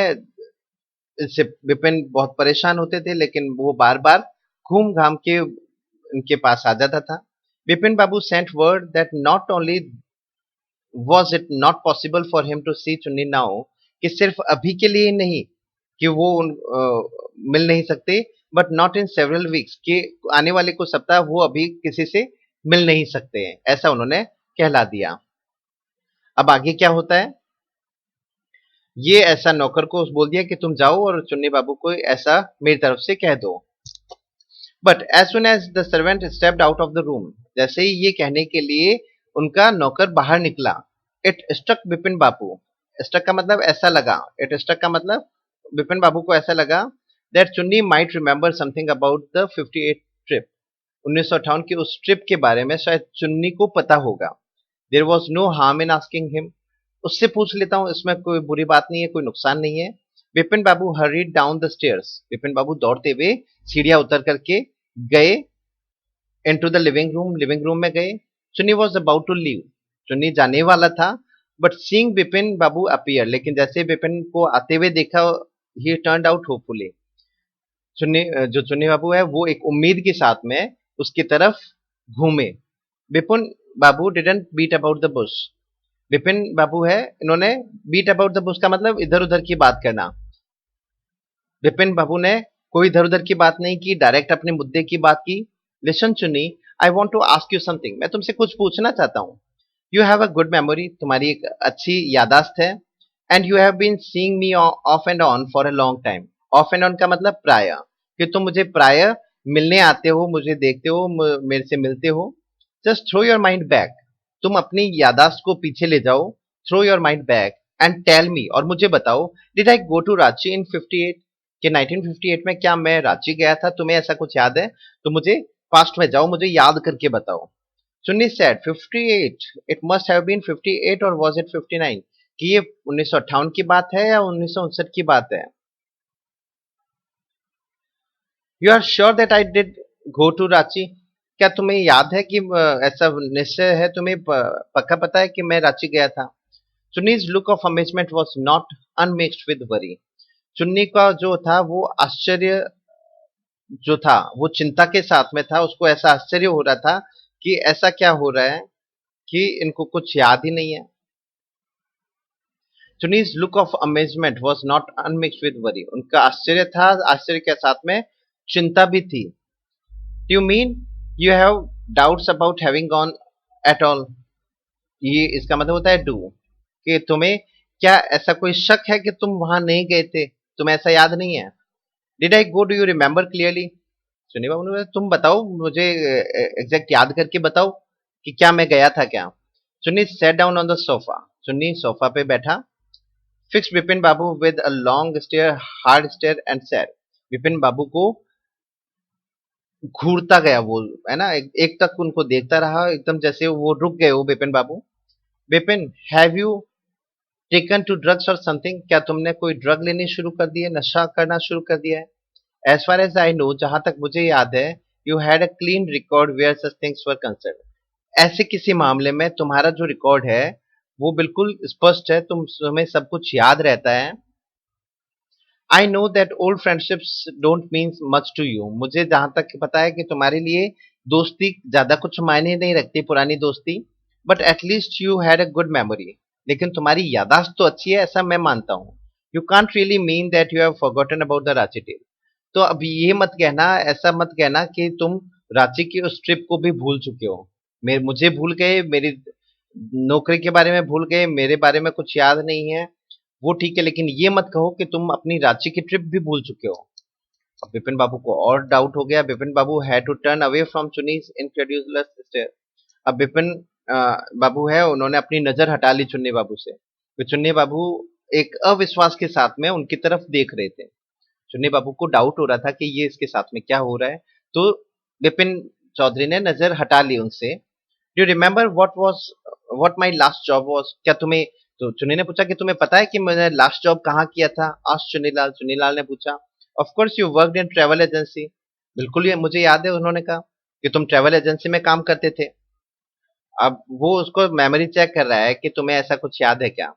इससे विपिन बहुत परेशान होते थे, लेकिन वो बार बार घूम घाम के उनके पास आ जाता था। Vipin Babu sent word that not only was it not possible for him to see Chunni now, कि सिर्फ अभी के लिए नहीं कि वो मिल नहीं सकते, but not in several weeks, कि आने वाले कुछ सप्ताह वो अभी किसी से मिल नहीं सकते हैं, ऐसा उन्होंने कहला दिया। अब आगे क्या होता है, ये ऐसा नौकर को बोल दिया कि तुम जाओ और चुन्नी बाबू को ऐसा मेरी तरफ से कह दो। But as soon as the servant stepped out of the room, जैसे ही ये कहने के लिए उनका नौकर बाहर निकला, it struck Vipin babu, struck का मतलब ऐसा लगा, इट स्ट्रक का मतलब विपिन बाबू को ऐसा लगा, दैट चुन्नी might remember something about the 58 trip, 1958 की उस ट्रिप के बारे में शायद चुन्नी को पता होगा। There was no harm in asking him, उससे पूछ लेता हूँ, इसमें कोई बुरी बात नहीं है, कोई नुकसान नहीं है। Vipin Babu hurried down the stairs, Vipin Babu दौड़ते हुए सीढ़ियां उतर करके गए इनटू द लिविंग रूम में गए। चुन्नी वॉज अबाउट टू लीव, चुन्नी जाने वाला था, but seeing Vipin Babu appear, लेकिन जैसे विपिन को आते हुए देखा, ही टर्न्ड आउट होपफुली, जो चुन्नी बाबू है वो एक उम्मीद के साथ में उसकी तरफ घूमे। Vipin Babu didn't beat about the bush, Vipin Babu है, इन्होंने बीट अबाउट द बुश का मतलब इधर उधर की बात करना, विपिन बाबू ने कोई इधर उधर की बात नहीं की, डायरेक्ट अपने मुद्दे की बात की। Listen Chunni, I want to ask you something, मैं तुमसे कुछ पूछना चाहता हूँ। You have a good memory, तुम्हारी एक अच्छी यादाश्त है, and you have been seeing me off and on for a long time, off and on का मतलब प्राय, कि तुम मुझे प्राय मिलने आते हो, मुझे देखते हो, मेरे से मिलते हो। Just throw your mind back, तुम अपनी यादाश्त को पीछे ले जाओ, throw your mind back and tell me, और मुझे बताओ, did I go to Ranchi in 58, कि 1958 में क्या मैं रांची गया था? तुम्हें ऐसा कुछ याद है तो मुझे पास्ट में जाओ, मुझे याद करके बताओ। Sunni said 58, it must have been 58 और वाज इट 59, कि ये 1958 की बात है या 1959 की बात है? You are sure that I did go to Ranchi, क्या तुम्हें याद है कि ऐसा निश्चय है, तुम्हें पक्का पता है कि मैं रांची गया था? Chunni's look of amazement was not unmixed with worry, Chunni का जो था वो आश्चर्य जो था वो चिंता के साथ में था, उसको ऐसा आश्चर्य हो रहा था कि ऐसा क्या हो रहा है कि इनको कुछ याद ही नहीं है। Chunni's look of amazement was not unmixed with worry, उनका आश्चर्य था, आश्चर्य के साथ में चिंता भी थी। You mean you have doubts about having gone at all, ये इसका मतलब होता है डू, कि तुम्हें क्या ऐसा कोई शक है कि तुम वहां नहीं गए थे, तुम्हें ऐसा याद नहीं है? Did I go, do you remember clearly? सुनिए बाबू ने बोला, तुम बताओ मुझे, एग्जैक्ट याद करके बताओ कि क्या मैं गया था क्या? Chunni sat down on the sofa, Chunni sofa पे बैठा। Fix Vipin Babu with a long stare, hard stare and said, Vipin Babu को घूरता गया वो, है ना, एक तक उनको देखता रहा, एकदम जैसे वो रुक गए वो Vipin Babu. Vipin, have you taken to drugs or something, क्या तुमने कोई ड्रग लेनी शुरू कर दी है, नशा करना शुरू कर दिया है? As far as I know, जहां तक मुझे याद है, you had a clean record where such things were concerned, ऐसे किसी मामले में तुम्हारा जो रिकॉर्ड है वो बिल्कुल स्पष्ट है, तुम्हें सब कुछ याद रहता है। I know that old friendships don't mean much to you, मुझे जहां तक पता है कि तुम्हारे लिए दोस्ती ज्यादा कुछ मायने नहीं रखती, पुरानी दोस्ती, but at least you had a good memory, लेकिन तुम्हारी यादाश्त तो अच्छी है, ऐसा मैं मानता हूँ। You can't really mean that you have forgotten about the Ranchi trip, तो अब ये मत कहना, ऐसा मत कहना कि तुम रांची की उस ट्रिप को भी भूल चुके हो, मुझे भूल गए, मेरी नौकरी के बारे में भूल गए, मेरे बारे में कुछ याद नहीं है, वो ठीक है, लेकिन ये मत कहो कि तुम अपनी रांची की ट्रिप भी भूल चुके हो। अब विपिन बाबू को और डाउट हो गया, Vipin Babu had to turn away from Chunni's incredulous stare, अब विपिन बाबू है, उन्होंने अपनी नजर हटा ली चुन्नी बाबू से, तो चुन्नी बाबू एक अविश्वास के साथ में उनकी तरफ देख रहे थे। चुन्नी बाबू को डाउट हो रहा था कि ये इसके साथ में क्या हो रहा है, तो विपिन चौधरी ने नजर हटा ली उनसे। Do remember what my last job was, क्या तुम्हें, तो चुन्नी ने पूछा कि तुम्हें पता है कि मैंने लास्ट जॉब कहाँ किया था? आज चुन्नीलाल ने पूछा। Of course you worked in travel agency, बिल्कुल ये मुझे याद है, उन्होंने कहा कि तुम ट्रैवल एजेंसी में काम करते थे। अब वो उसको मेमोरी चेक कर रहा है कि तुम्हें ऐसा कुछ याद है क्या?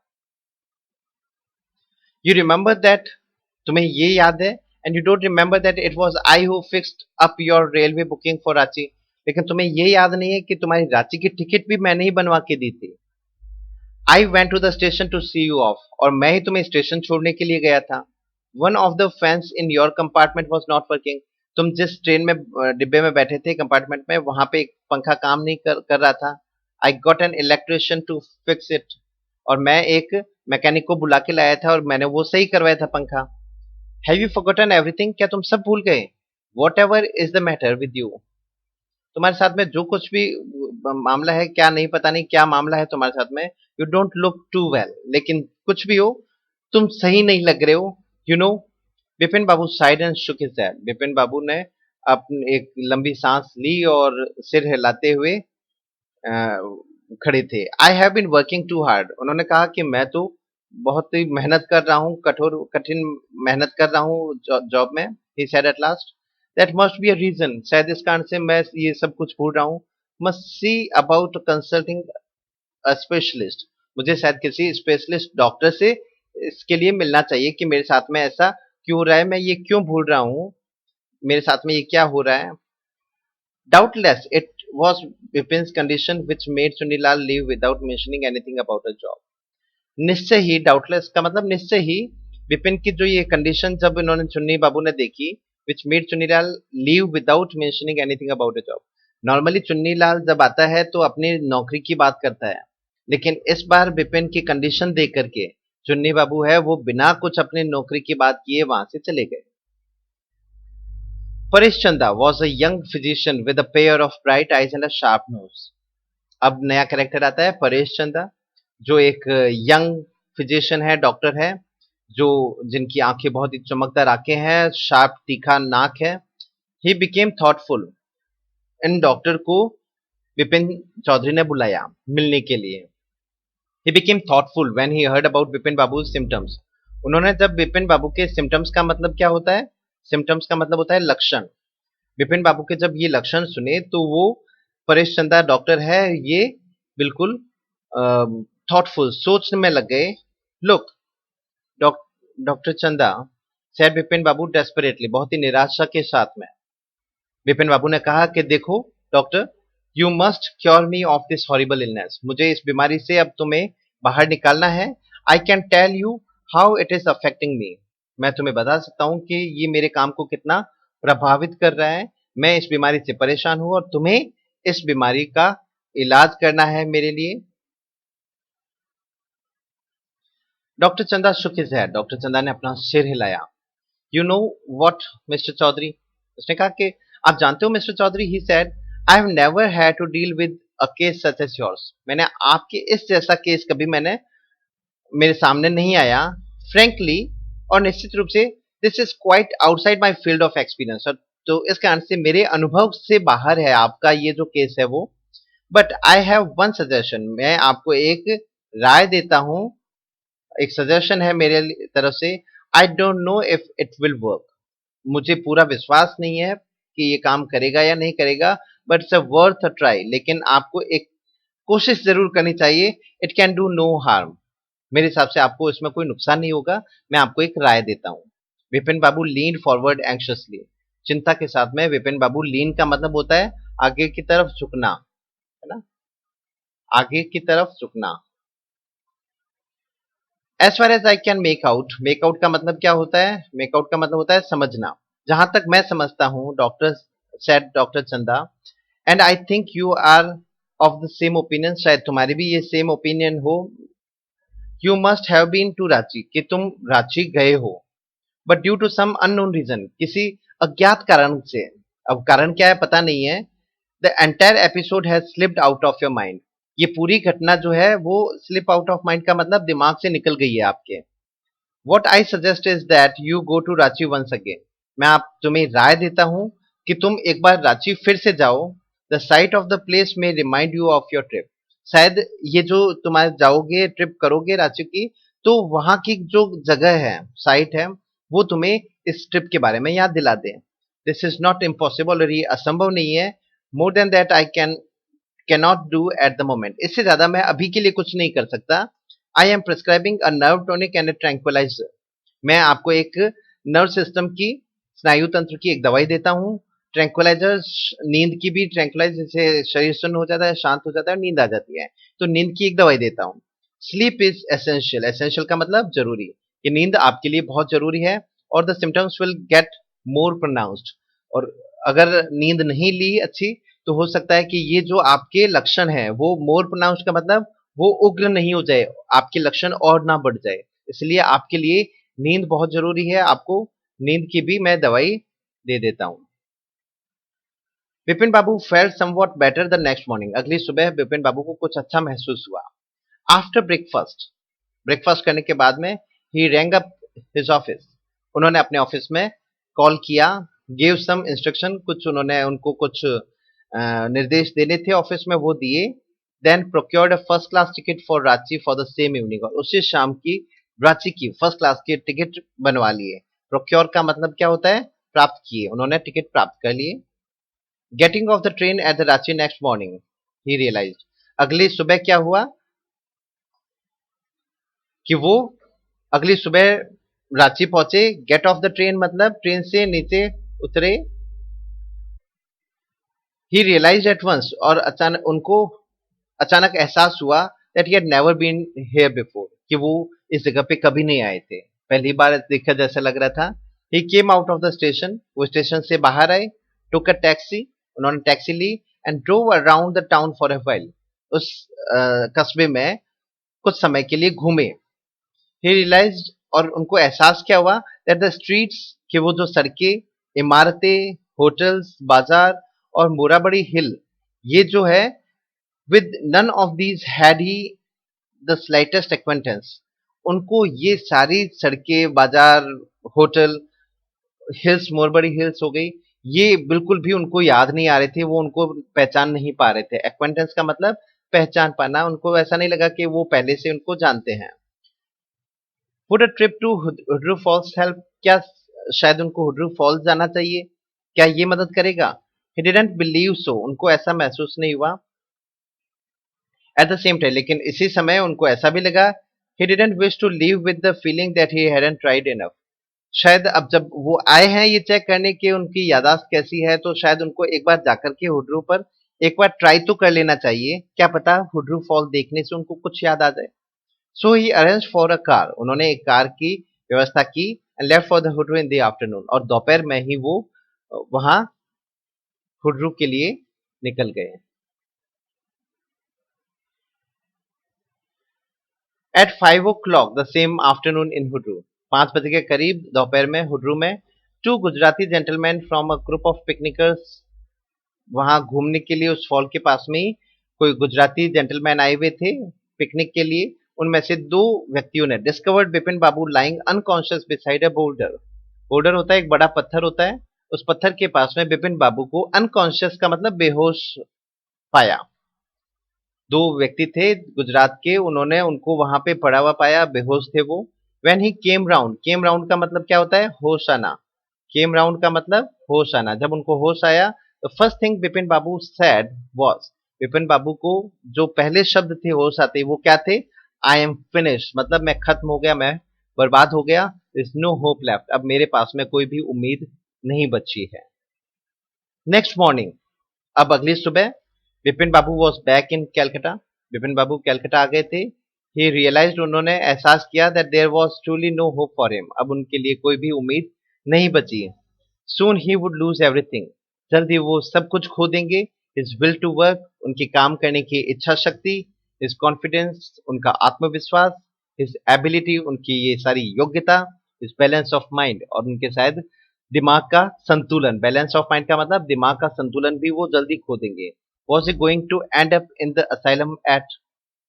यू रिमेम्बर दैट, तुम्हें ये याद है, and you don't remember that it was I who fixed up your railway booking for Ranchi, लेकिन तुम्हें ये याद नहीं है कि तुम्हारी रांची की टिकट भी मैंने ही बनवा के दी थी। I went to the station to see you off, और मैं ही तुम्हें स्टेशन छोड़ने के लिए गया था। One of the fans in your compartment was not working, तुम जिस ट्रेन में डिब्बे में बैठे थे कंपार्टमेंट में, वहां पे एक पंखा काम नहीं कर रहा था। I got an electrician to fix it, और मैं एक मैकेनिक को बुला के लाया था और मैंने वो सही करवाया था पंखा। हैव यू फॉरगॉटन एवरीथिंग, क्या तुम सब भूल गए? What ever is the matter with you, तुम्हारे साथ में जो कुछ भी मामला है, क्या नहीं, पता नहीं क्या मामला है तुम्हारे साथ में, you don't look too well, लेकिन कुछ भी हो तुम सही नहीं लग रहे हो, you know. Vipin Babu sighed and shook his head, Vipin Babu ने अपनी एक लंबी सांस ली और सिर हिलाते हुए खड़े थे। I have been working too hard, उन्होंने कहा कि मैं तो बहुत ही मेहनत कर रहा हूँ, कठिन मेहनत कर रहा हूँ जॉब में। He said at last, that must be a reason, शायद इस कारण से मैं ये सब कुछ भूल रहा हूँ। Must see about consulting a specialist, मुझे शायद किसी स्पेशलिस्ट डॉक्टर से इसके लिए मिलना चाहिए कि मेरे साथ में ऐसा क्यों हो रहा है, मैं ये क्यों भूल रहा हूँ, मेरे साथ में ये क्या हो रहा है। Doubtless, it was Bipin's condition which made Sunilal leave without mentioning anything about a job. निश्चय ही, डाउटलेस का मतलब निश्चय ही, विपिन की जो ये कंडीशन जब इन्होंने चुन्नी बाबू ने देखी, which made Chunnilal leave without mentioning anything about a job. Normally Chunnilal जब आता है तो अपनी नौकरी की बात करता है, लेकिन इस बार विपिन की कंडीशन देख करके चुन्नी बाबू है वो बिना कुछ अपनी नौकरी की बात किए वहां से चले गए। Paresh Chanda was a young physician with a pair of bright eyes and a sharp nose. अब नया कैरेक्टर आता है परेश चंदा, जो एक यंग फिजिशियन है, डॉक्टर है, जो जिनकी आंखें बहुत ही चमकदार आंखें हैं, शार्प तीखा नाक है। He became thoughtful. In doctor को विपिन चौधरी ने बुलाया मिलने के लिए। He became thoughtful when he heard about Vipin Babu symptoms. उन्होंने जब विपिन बाबू के सिम्टम्स का मतलब क्या होता है, सिम्टम्स का मतलब होता है लक्षण। विपिन बाबू के जब ये लक्षण सुने तो वो परेश चंदा डॉक्टर है ये बिल्कुल थॉटफुल सोचने में लग गए। लुक डॉक्टर चंदा सैड विपिन बाबू डेस्परेटली, बहुत ही निराशा के साथ में विपिन बाबू ने कहा कि देखो doctor, you must cure me of this horrible illness. मुझे इस बीमारी से अब तुम्हें बाहर निकालना है। I can tell you how it is affecting me. मैं तुम्हें बता सकता हूं कि ये मेरे काम को कितना प्रभावित कर रहा है। मैं इस बीमारी से परेशान हूं और तुम्हें इस बीमारी का इलाज करना है मेरे लिए। डॉक्टर चंदा शुक हिज हेड। डॉक्टर चंदा ने अपना सिर हिलाया। You know what mister Chaudhary, उसने कहा कि आप जानते हो mister Chaudhary, he said, I have never had to deal with a case such as yours. मैंने आपके इस जैसा केस कभी मेरे सामने नहीं आया। फ्रेंकली, और निश्चित रूप से, this is quite outside my field of experience. तो इस कारण से मेरे अनुभव से बाहर है आपका ये जो केस है वो। But I have one suggestion, मैं आपको एक राय देता हूं, एक सजेशन है मेरे तरफ से। I don't know if it will work. मुझे पूरा विश्वास नहीं है कि ये काम करेगा या नहीं करेगा, but it's a worth a try. लेकिन आपको एक कोशिश जरूर करनी चाहिए। It can do no harm. मेरे हिसाब से आपको इसमें कोई नुकसान नहीं होगा। मैं आपको एक राय देता हूँ। विपिन बाबू लीन फॉरवर्ड एंक्शसली। चिंता के साथ में विपिन बाबू, लीन का मतलब होता है आगे की तरफ झुकना, है ना, आगे की तरफ झुकना। As far as I can make out, make out का मतलब क्या होता है, मेक आउट का मतलब होता है समझना। जहां तक मैं समझता हूं, doctor said doctor Chanda, and I think you are of the same opinion, शायद तुम्हारी भी ये सेम ओपिनियन हो। You must have been to Ranchi, कि तुम रांची गए हो, but due to some unknown reason, किसी अज्ञात कारण से, अब कारण क्या है पता नहीं है, the entire episode has slipped out of your mind. ये पूरी घटना जो है वो स्लिप आउट ऑफ माइंड का मतलब दिमाग से निकल गई है आपके। What I suggest is that you go to Ranchi once again. मैं आप तुम्हें राय देता हूं कि तुम एक बार रांची फिर से जाओ। The sight of the place may remind you of your trip. शायद ये जो तुम्हारे जाओगे, ट्रिप करोगे रांची की, तो वहां की जो जगह है, साइट है, वो तुम्हें इस ट्रिप के बारे में याद दिला दे। दिस इज नॉट इम्पॉसिबल, और ये असंभव नहीं है। More than that I cannot do at the moment. इससे ज्यादा मैं अभी के लिए कुछ नहीं कर सकता। I am prescribing a nerve tonic and a tranquilliser. मैं आपको एक नर्व सिस्टम की, स्नायु तंत्र की एक दवाई देता हूँ। ट्रैंक्विलाइजर, नींद की भी, ट्रैंक्विलाइज जैसे शरीर सुन्न हो जाता है, शांत हो जाता है, नींद आ जाती है, तो नींद की एक दवाई देता हूँ। स्लीप इज एसेंशियल, एसेंशियल का मतलब जरूरी, कि नींद आपके लिए बहुत जरूरी है, और the symptoms will get more pronounced. और अगर नींद नहीं ली अच्छी, तो हो सकता है कि ये जो आपके लक्षण हैं वो मोर प्रोनाउंस्ड का मतलब वो उग्र नहीं हो जाए, आपके लक्षण और ना बढ़ जाए। इसलिए आपके लिए नींद बहुत जरूरी है। आपको नींद की भी मैं दवाई दे देता हूं। Vipin Babu felt somewhat better the next morning. अगली सुबह विपिन बाबू को कुछ अच्छा महसूस हुआ। आफ्टर ब्रेकफास्ट, ब्रेकफास्ट करने के बाद में, ही रैंग अप हिज ऑफिस। उन्होंने अपने ऑफिस में कॉल किया। गिव सम इंस्ट्रक्शन, कुछ उन्होंने उनको कुछ निर्देश देने थे ऑफिस में, वो दिए। Then procured a first class ticket for Ranchi for the same evening. और उसी शाम की रांची की फर्स्ट क्लास की टिकट बनवा लिए। प्रोक्योर का मतलब क्या होता है, प्राप्त किए, उन्होंने टिकट प्राप्त कर लिए। Getting off the train at the Ranchi next morning, he realised. अगली सुबह क्या हुआ कि वो अगली सुबह रांची पहुंचे। गेट ऑफ द ट्रेन मतलब ट्रेन से नीचे उतरे। ही रियलाइज्ड एट वंस, और अचानक उनको अचानक एहसास हुआ that he had never been here before, कि वो इस जगह पे कभी नहीं आए थे, पहली बार देखा जैसा लग रहा था। He came out of the station, वो स्टेशन से बाहर आए। टुक अ टैक्सी, उन्होंने टैक्सी ली, and drove around the town for a while. उस कस्बे में कुछ समय के लिए घूमे। ही रियलाइज्ड, और उनको एहसास क्या हुआ, दैट द स्ट्रीट्स, कि वो जो सड़कें, इमारतें, होटल्स, बाजार और मोराबड़ी हिल, ये जो है, with none of these had he the slightest acquaintance, उनको ये सारी सड़कें, बाजार, होटल, हिल्स, मोरबड़ी हिल्स हो गई, ये बिल्कुल भी उनको याद नहीं आ रहे थे, वो उनको पहचान नहीं पा रहे थे। एक्वेंटेंस का मतलब पहचान पाना, उनको ऐसा नहीं लगा कि वो पहले से उनको जानते हैं। Would a trip to Hundru falls help, क्या शायद उनको हुड्रू फॉल्स जाना चाहिए, क्या ये मदद करेगा? ही डिडंट बिलीव सो, उनको ऐसा महसूस नहीं हुआ। एट द सेम टाइम, लेकिन इसी समय उनको ऐसा भी लगा, he didn't wish to leave with the feeling that he hadn't tried enough, शायद अब जब वो आए हैं ये चेक करने की उनकी याददाश्त कैसी है, तो शायद उनको एक बार जाकर के हुड्रू पर एक बार ट्राई तो कर लेना चाहिए, क्या पता हुड्रू फॉल देखने से उनको कुछ याद आ जाए। So he arrange for a car, उन्होंने एक कार की व्यवस्था की, and left for the Hudru in the afternoon, और दोपहर में ही वो वहां हुड्रू के लिए निकल गए। At 5 o'clock the same afternoon in Hudru, 5 बजे के करीब दोपहर में हुड्रू में, two Gujarati gentleman from a group of picnickers, वहां घूमने के लिए उस फॉल के पास में ही कोई गुजराती जेंटलमैन आए हुए थे पिकनिक के लिए, उनमें से दो व्यक्तियों ने discovered Bipin Babu lying unconscious beside a boulder, boulder होता है एक बड़ा पत्थर होता है, उस पत्थर के पास में बिपिन बाबू को अनकॉन्शियस का मतलब बेहोश पाया। दो व्यक्ति थे गुजरात के, उन्होंने उनको वहां पे पड़ा हुआ पाया, बेहोश थे वो। व्हेन ही केम राउंड का मतलब क्या होता है, होश आना, केम राउंड का मतलब होश आना, जब उनको होश आया, तो first thing Bipin Babu said was, Bipin Babu को जो पहले शब्द थे होश आते वो क्या थे, आई एम फिनिश, मतलब मैं खत्म हो गया, मैं बर्बाद हो गया, इज नो होप लेफ्ट, अब मेरे पास में कोई भी उम्मीद नहीं बची है। नेक्स्ट मॉर्निंग, अब अगली सुबह, Bipin Babu was back in Calcutta, Bipin Babu Calcutta आ गए थे। ही रियलाइज्ड, उन्होंने एहसास किया that there was truly no hope for him, अब उनके लिए कोई भी उम्मीद नहीं बची। Soon he would lose everything, जल्द ही वो सब कुछ खो देंगे। हिज विल टू वर्क, उनकी काम करने की इच्छा शक्ति, हिज कॉन्फिडेंस, उनका आत्मविश्वास, हिज एबिलिटी, उनकी ये सारी योग्यता, हिज बैलेंस ऑफ माइंड, और उनके शायद दिमाग का संतुलन, बैलेंस ऑफ माइंड का मतलब दिमाग का संतुलन भी वो जल्दी खो देंगे। Was he going to end up in the asylum at,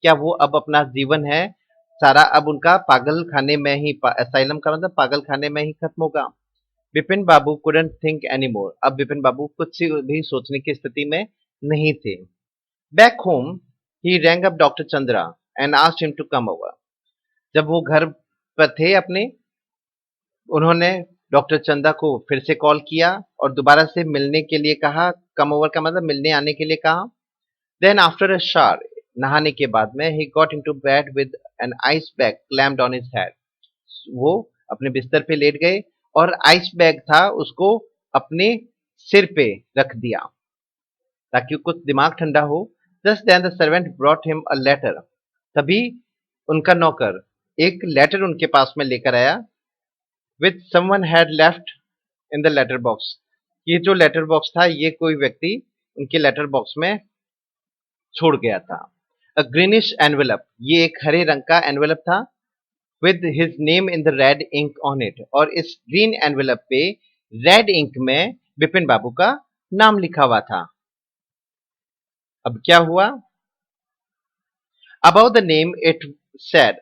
क्या वो अब अपना जीवन है सारा अब उनका पागल खाने में ही, असाइलम का मतलब पागल खाने में ही खत्म होगा। बिपिन बाबू couldn't think anymore, अब बिपिन बाबू कुछ भी सोचने की स्थिति में नहीं थे। Back home he rang up doctor Chandra and asked him to come over, जब वो घर पर थे अपने, उन्होंने डॉक्टर चंदा को फिर से कॉल किया और दोबारा से मिलने के लिए कहा, कम ओवर का मतलब मिलने आने के लिए कहा। देन आफ्टर अ शावर, नहाने के बाद में, ही got into bed with an ice bag clamped on his head, वो अपने बिस्तर पे लेट गए और आइस बैग था उसको अपने सिर पे रख दिया ताकि कुछ दिमाग ठंडा हो। Just then the servant brought him a letter, तभी उनका नौकर एक लेटर उनके पास में लेकर आया, which someone had left in the letter box, ये जो लेटर बॉक्स था ये कोई व्यक्ति उनके लेटर बॉक्स में छोड़ गया था। अ ग्रीनिश एनवेलप, ये एक हरे रंग का एनवेलप था, with his name in the red ink on it, और इस ग्रीन एनवेलप पे रेड इंक में बिपिन बाबू का नाम लिखा हुआ था। अब क्या हुआ, about the name it said,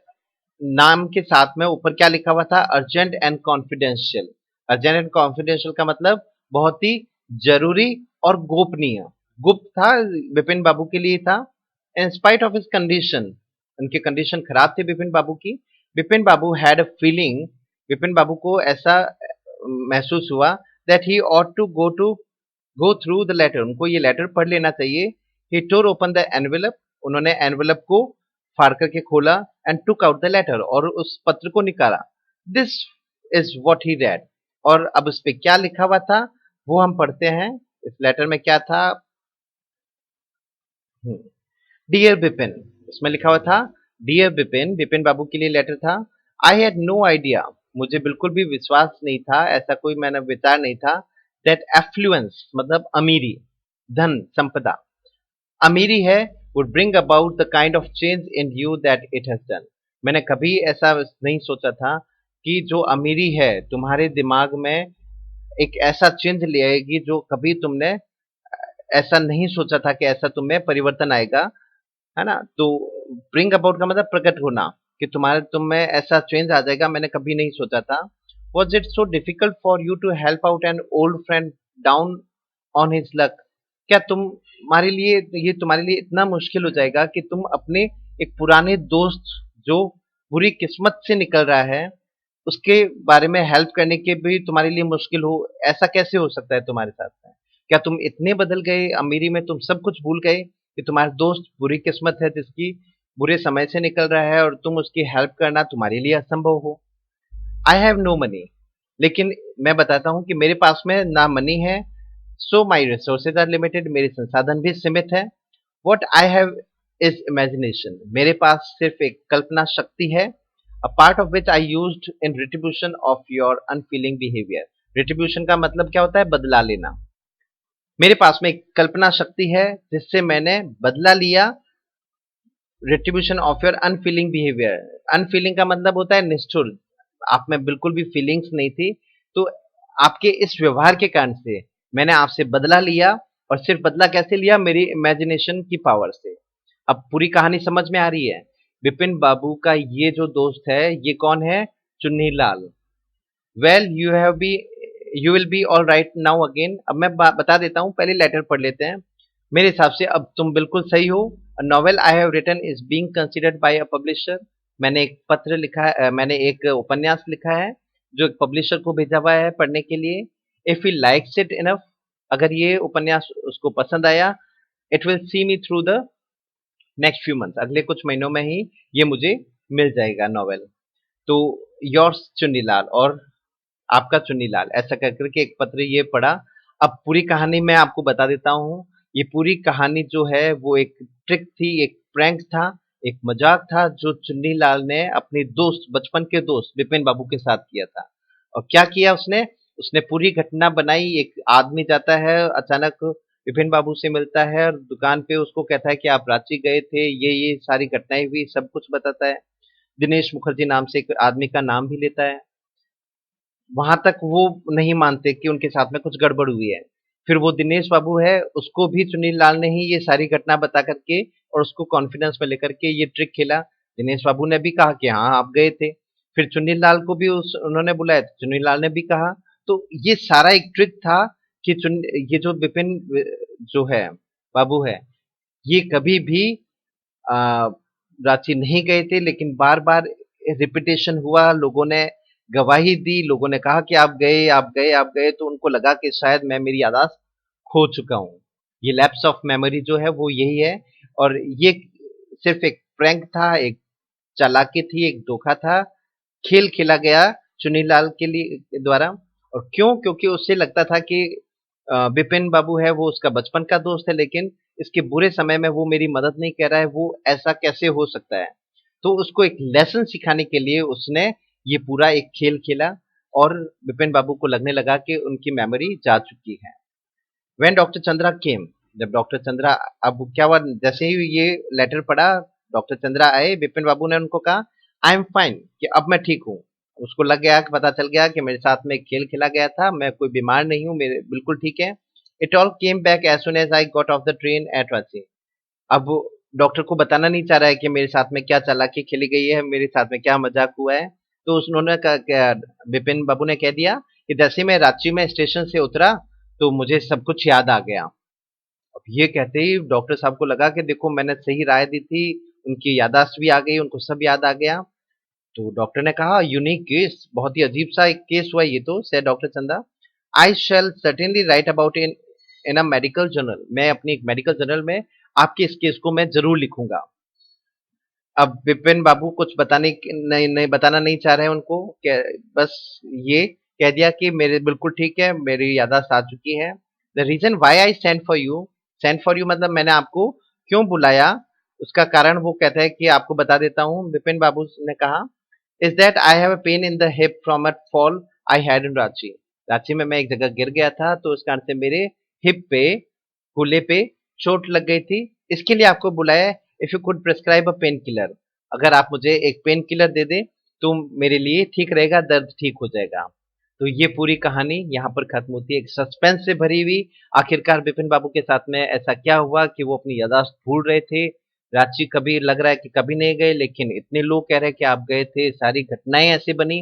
नाम के साथ में ऊपर क्या लिखा हुआ था, urgent and confidential, urgent and confidential का मतलब बहुत ही जरूरी और गोपनीय, गुप्त था, बिपिन बाबू के लिए था। In spite of his condition, उनकी कंडीशन खराब थी बिपिन बाबू की, बिपिन बाबू had a feeling, Bipin Babu को ऐसा महसूस हुआ that he ought to go through the letter, उनको ये लेटर पढ़ लेना चाहिए। He tore open the envelope, उन्होंने एनवेलप को फाड़ करके खोला, and took out the letter, और उस पत्र को निकाला। This is what he read, और अब उस पे क्या लिखा हुआ था वो हम पढ़ते हैं। इस लेटर में क्या था, डियर बिपिन, इसमें लिखा हुआ था डियर बिपिन, बिपिन बाबू के लिए लेटर था। आई हैड नो आइडिया, मुझे बिल्कुल भी विश्वास नहीं था, ऐसा कोई मैंने विचार नहीं था, दैट एफ्लुएंस मतलब अमीरी, धन संपदा, अमीरी है, would bring about the kind of change in you that it has done, मैंने कभी ऐसा नहीं सोचा था कि जो अमीरी है तुम्हारे दिमाग में एक ऐसा चेंज ले आएगी जो कभी तुमने ऐसा नहीं सोचा था कि ऐसा तुम्हें परिवर्तन आएगा, है ना? तो ब्रिंग अबाउट का मतलब प्रकट होना, कि तुम्हारे तुम में ऐसा चेंज आ जाएगा, मैंने कभी नहीं सोचा था। Was it so difficult for you to help out an old friend down on his luck? क्या तुम्हारे लिए इतना मुश्किल हो जाएगा कि तुम अपने एक पुराने दोस्त जो बुरी किस्मत से निकल रहा है उसके बारे में हेल्प करने के भी तुम्हारे लिए मुश्किल हो? ऐसा कैसे हो सकता है तुम्हारे साथ में? क्या तुम इतने बदल गए अमीरी में, तुम सब कुछ भूल गए कि तुम्हारा दोस्त बुरी किस्मत है जिसकी बुरे समय से निकल रहा है और तुम उसकी हेल्प करना तुम्हारे लिए असंभव हो? आई हैव नो मनी, लेकिन मैं बताता हूँ कि मेरे पास में ना मनी है, सो माई रिसोर्सेज आर लिमिटेड, मेरे संसाधन भी सीमित है। What I have is imagination, मेरे पास सिर्फ एक कल्पना शक्ति है, a part of which I used in retribution of your unfailing behaviour. Retribution का मतलब क्या होता है? बदला लेना। मेरे पास में एक कल्पना शक्ति है जिससे मैंने बदला लिया retribution of your unfailing behaviour. Unfailing का मतलब होता है निष्ठुर, आप में बिल्कुल भी फीलिंग्स नहीं थी, तो आपके इस व्यवहार के कारण से मैंने आपसे बदला लिया। और सिर्फ बदला कैसे लिया? मेरी इमेजिनेशन की पावर से। अब पूरी कहानी समझ में आ रही है? विपिन बाबू का ये जो दोस्त है, ये कौन है? Chunni Lal. Well you will be all right now again. अब मैं बता देता हूँ, पहले लेटर पढ़ लेते हैं। मेरे हिसाब से अब तुम बिल्कुल सही हो। A novel I have written is being considered by a publisher. मैंने एक पत्र लिखा है, मैंने एक उपन्यास लिखा है जो एक पब्लिशर को भेजा हुआ है पढ़ने के लिए। If he likes it enough, अगर ये उपन्यास उसको पसंद आया, it will see me through the next few months, अगले कुछ महीनों में ही ये मुझे मिल जाएगा नॉवेल। तो योर्स चुन्नीलाल, और आपका चुन्नीलाल, ऐसा कर करके एक पत्र ये पढ़ा। अब पूरी कहानी मैं आपको बता देता हूँ। ये पूरी कहानी जो है वो एक ट्रिक थी, एक प्रैंक था, एक मजाक था जो चुन्नीलाल ने अपने दोस्त, बचपन के दोस्त विपिन बाबू के साथ किया था। और क्या किया उसने? उसने पूरी घटना बनाई। एक आदमी जाता है अचानक, विपिन बाबू से मिलता है और दुकान पे उसको कहता है कि आप रांची गए थे, ये सारी घटनाएं हुई, सब कुछ बताता है। दिनेश मुखर्जी नाम से एक आदमी का नाम भी लेता है। वहां तक वो नहीं मानते कि उनके साथ में कुछ गड़बड़ हुई है। फिर वो दिनेश बाबू है, उसको भी सुनील लाल ने ही ये सारी घटना बता करके और उसको कॉन्फिडेंस में लेकर के ये ट्रिक खेला। दिनेश बाबू ने भी कहा कि हाँ आप गए थे। फिर चुन्नी लाल को भी उस उन्होंने बुलाया तो चुन्नी लाल ने भी कहा। तो ये सारा एक ट्रिक था कि ये जो विपिन जो है बाबू है, ये कभी भी आ, रांची नहीं गए थे, लेकिन बार बार रिपीटेशन हुआ, लोगों ने गवाही दी, लोगों ने कहा कि आप गए, आप गए, आप गए, तो उनको लगा कि शायद मैं मेरी यादाश्त खो चुका हूँ। ये लैप्स ऑफ मेमोरी जो है वो यही है। और ये सिर्फ एक प्रैंक था, एक चालाकी थी, एक धोखा था, खेल खेला गया चुनीलाल के लिए द्वारा। और क्यों? क्योंकि उससे लगता था कि विपिन बाबू है वो उसका बचपन का दोस्त है, लेकिन इसके बुरे समय में वो मेरी मदद नहीं कर रहा है, वो ऐसा कैसे हो सकता है? तो उसको एक लेसन सिखाने के लिए उसने ये पूरा एक खेल खेला और विपिन बाबू को लगने लगा कि उनकी मेमोरी जा चुकी है। व्हेन डॉक्टर चंद्रा केम, जब डॉक्टर चंद्रा, अब क्या हुआ, जैसे ही ये लेटर पढ़ा, डॉक्टर चंद्रा आए, विपिन बाबू ने उनको कहा आई एम फाइन, कि अब मैं ठीक हूँ। उसको लग गया, पता चल गया कि मेरे साथ में एक खेल खेला गया था, मैं कोई बीमार नहीं हूँ, मेरे बिल्कुल ठीक है। It all came back as soon as I got off the train at Ranchi. अब डॉक्टर को बताना नहीं चाह रहा है कि मेरे साथ में क्या चालाकी खेली गई है, मेरे साथ में क्या मजाक हुआ है। तो उन्होंने विपिन बाबू ने कह दिया कि जैसे मैं रांची में स्टेशन से उतरा तो मुझे सब कुछ याद आ गया। अब ये कहते ही डॉक्टर साहब को लगा कि देखो मैंने सही राय दी थी, उनकी याददाश्त भी आ गई, उनको सब याद आ गया। तो डॉक्टर ने कहा यूनिक केस, बहुत ही अजीब सा एक केस हुआ ये तो, says doctor Chanda. I shall certainly write about in a medical journal, मैं अपनी एक मेडिकल जर्नल में आपके इस केस को मैं जरूर लिखूंगा। अब विपिन बाबू कुछ नहीं नहीं बताना नहीं चाह रहे हैं उनको, बस ये कह दिया कि मेरे बिल्कुल ठीक है, मेरी याददाश्त आ चुकी है। The reason why I send for you मतलब मैंने आपको क्यों बुलाया, उसका कारण वो कहता है कि आपको बता देता हूँ। विपिन बाबू ने कहा is that I have a pain in the hip from a fall I had in Ranchi. Ranchi में मैं एक जगह गिर गया था, तो उस कारण से मेरे हिप पे, कूल्हे पे चोट लग गई थी, इसके लिए आपको बुलाया। If you could prescribe a pain killer, अगर आप मुझे एक पेन किलर दे दें तो मेरे लिए ठीक रहेगा, दर्द ठीक हो जाएगा। तो ये पूरी कहानी यहाँ पर खत्म होती है, एक सस्पेंस से भरी हुई। आखिरकार बिपिन बाबू के साथ में ऐसा क्या हुआ कि वो अपनी याददाश्त भूल रहे थे। रांची कभी लग रहा है कि कभी नहीं गए, लेकिन इतने लोग कह रहे हैं कि आप गए थे, सारी घटनाएं ऐसी बनी।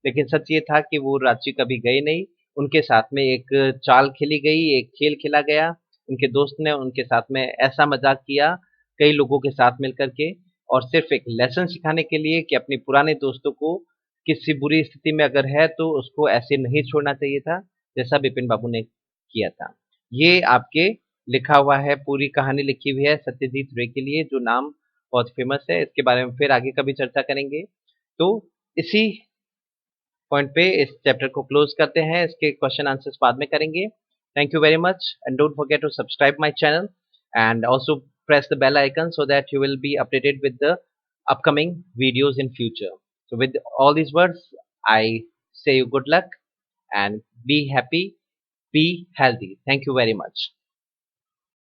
लेकिन सच ये था कि वो रांची कभी गए नहीं। उनके साथ में एक चाल खेली गई, एक खेल खेला गया। उनके दोस्त ने उनके साथ में ऐसा मजाक किया कई लोगों के साथ मिलकर के, और सिर्फ एक लेसन सिखाने के लिए कि अपने पुराने दोस्तों को किसी बुरी स्थिति में अगर है तो उसको ऐसे नहीं छोड़ना चाहिए था, जैसा बिपिन बाबू ने किया था। ये आपके लिखा हुआ है, पूरी कहानी लिखी हुई है सत्यजीत रे के लिए, जो नाम बहुत फेमस है। इसके बारे में फिर आगे कभी चर्चा करेंगे। तो इसी पॉइंट पे इस चैप्टर को क्लोज करते हैं, इसके क्वेश्चन आंसर्स बाद में करेंगे। Thank you very much and don't forget to subscribe my channel and also press the bell icon so that you will be updated with the upcoming videos in future. So with all these words, I say you good luck and be happy, be healthy. Thank you very much.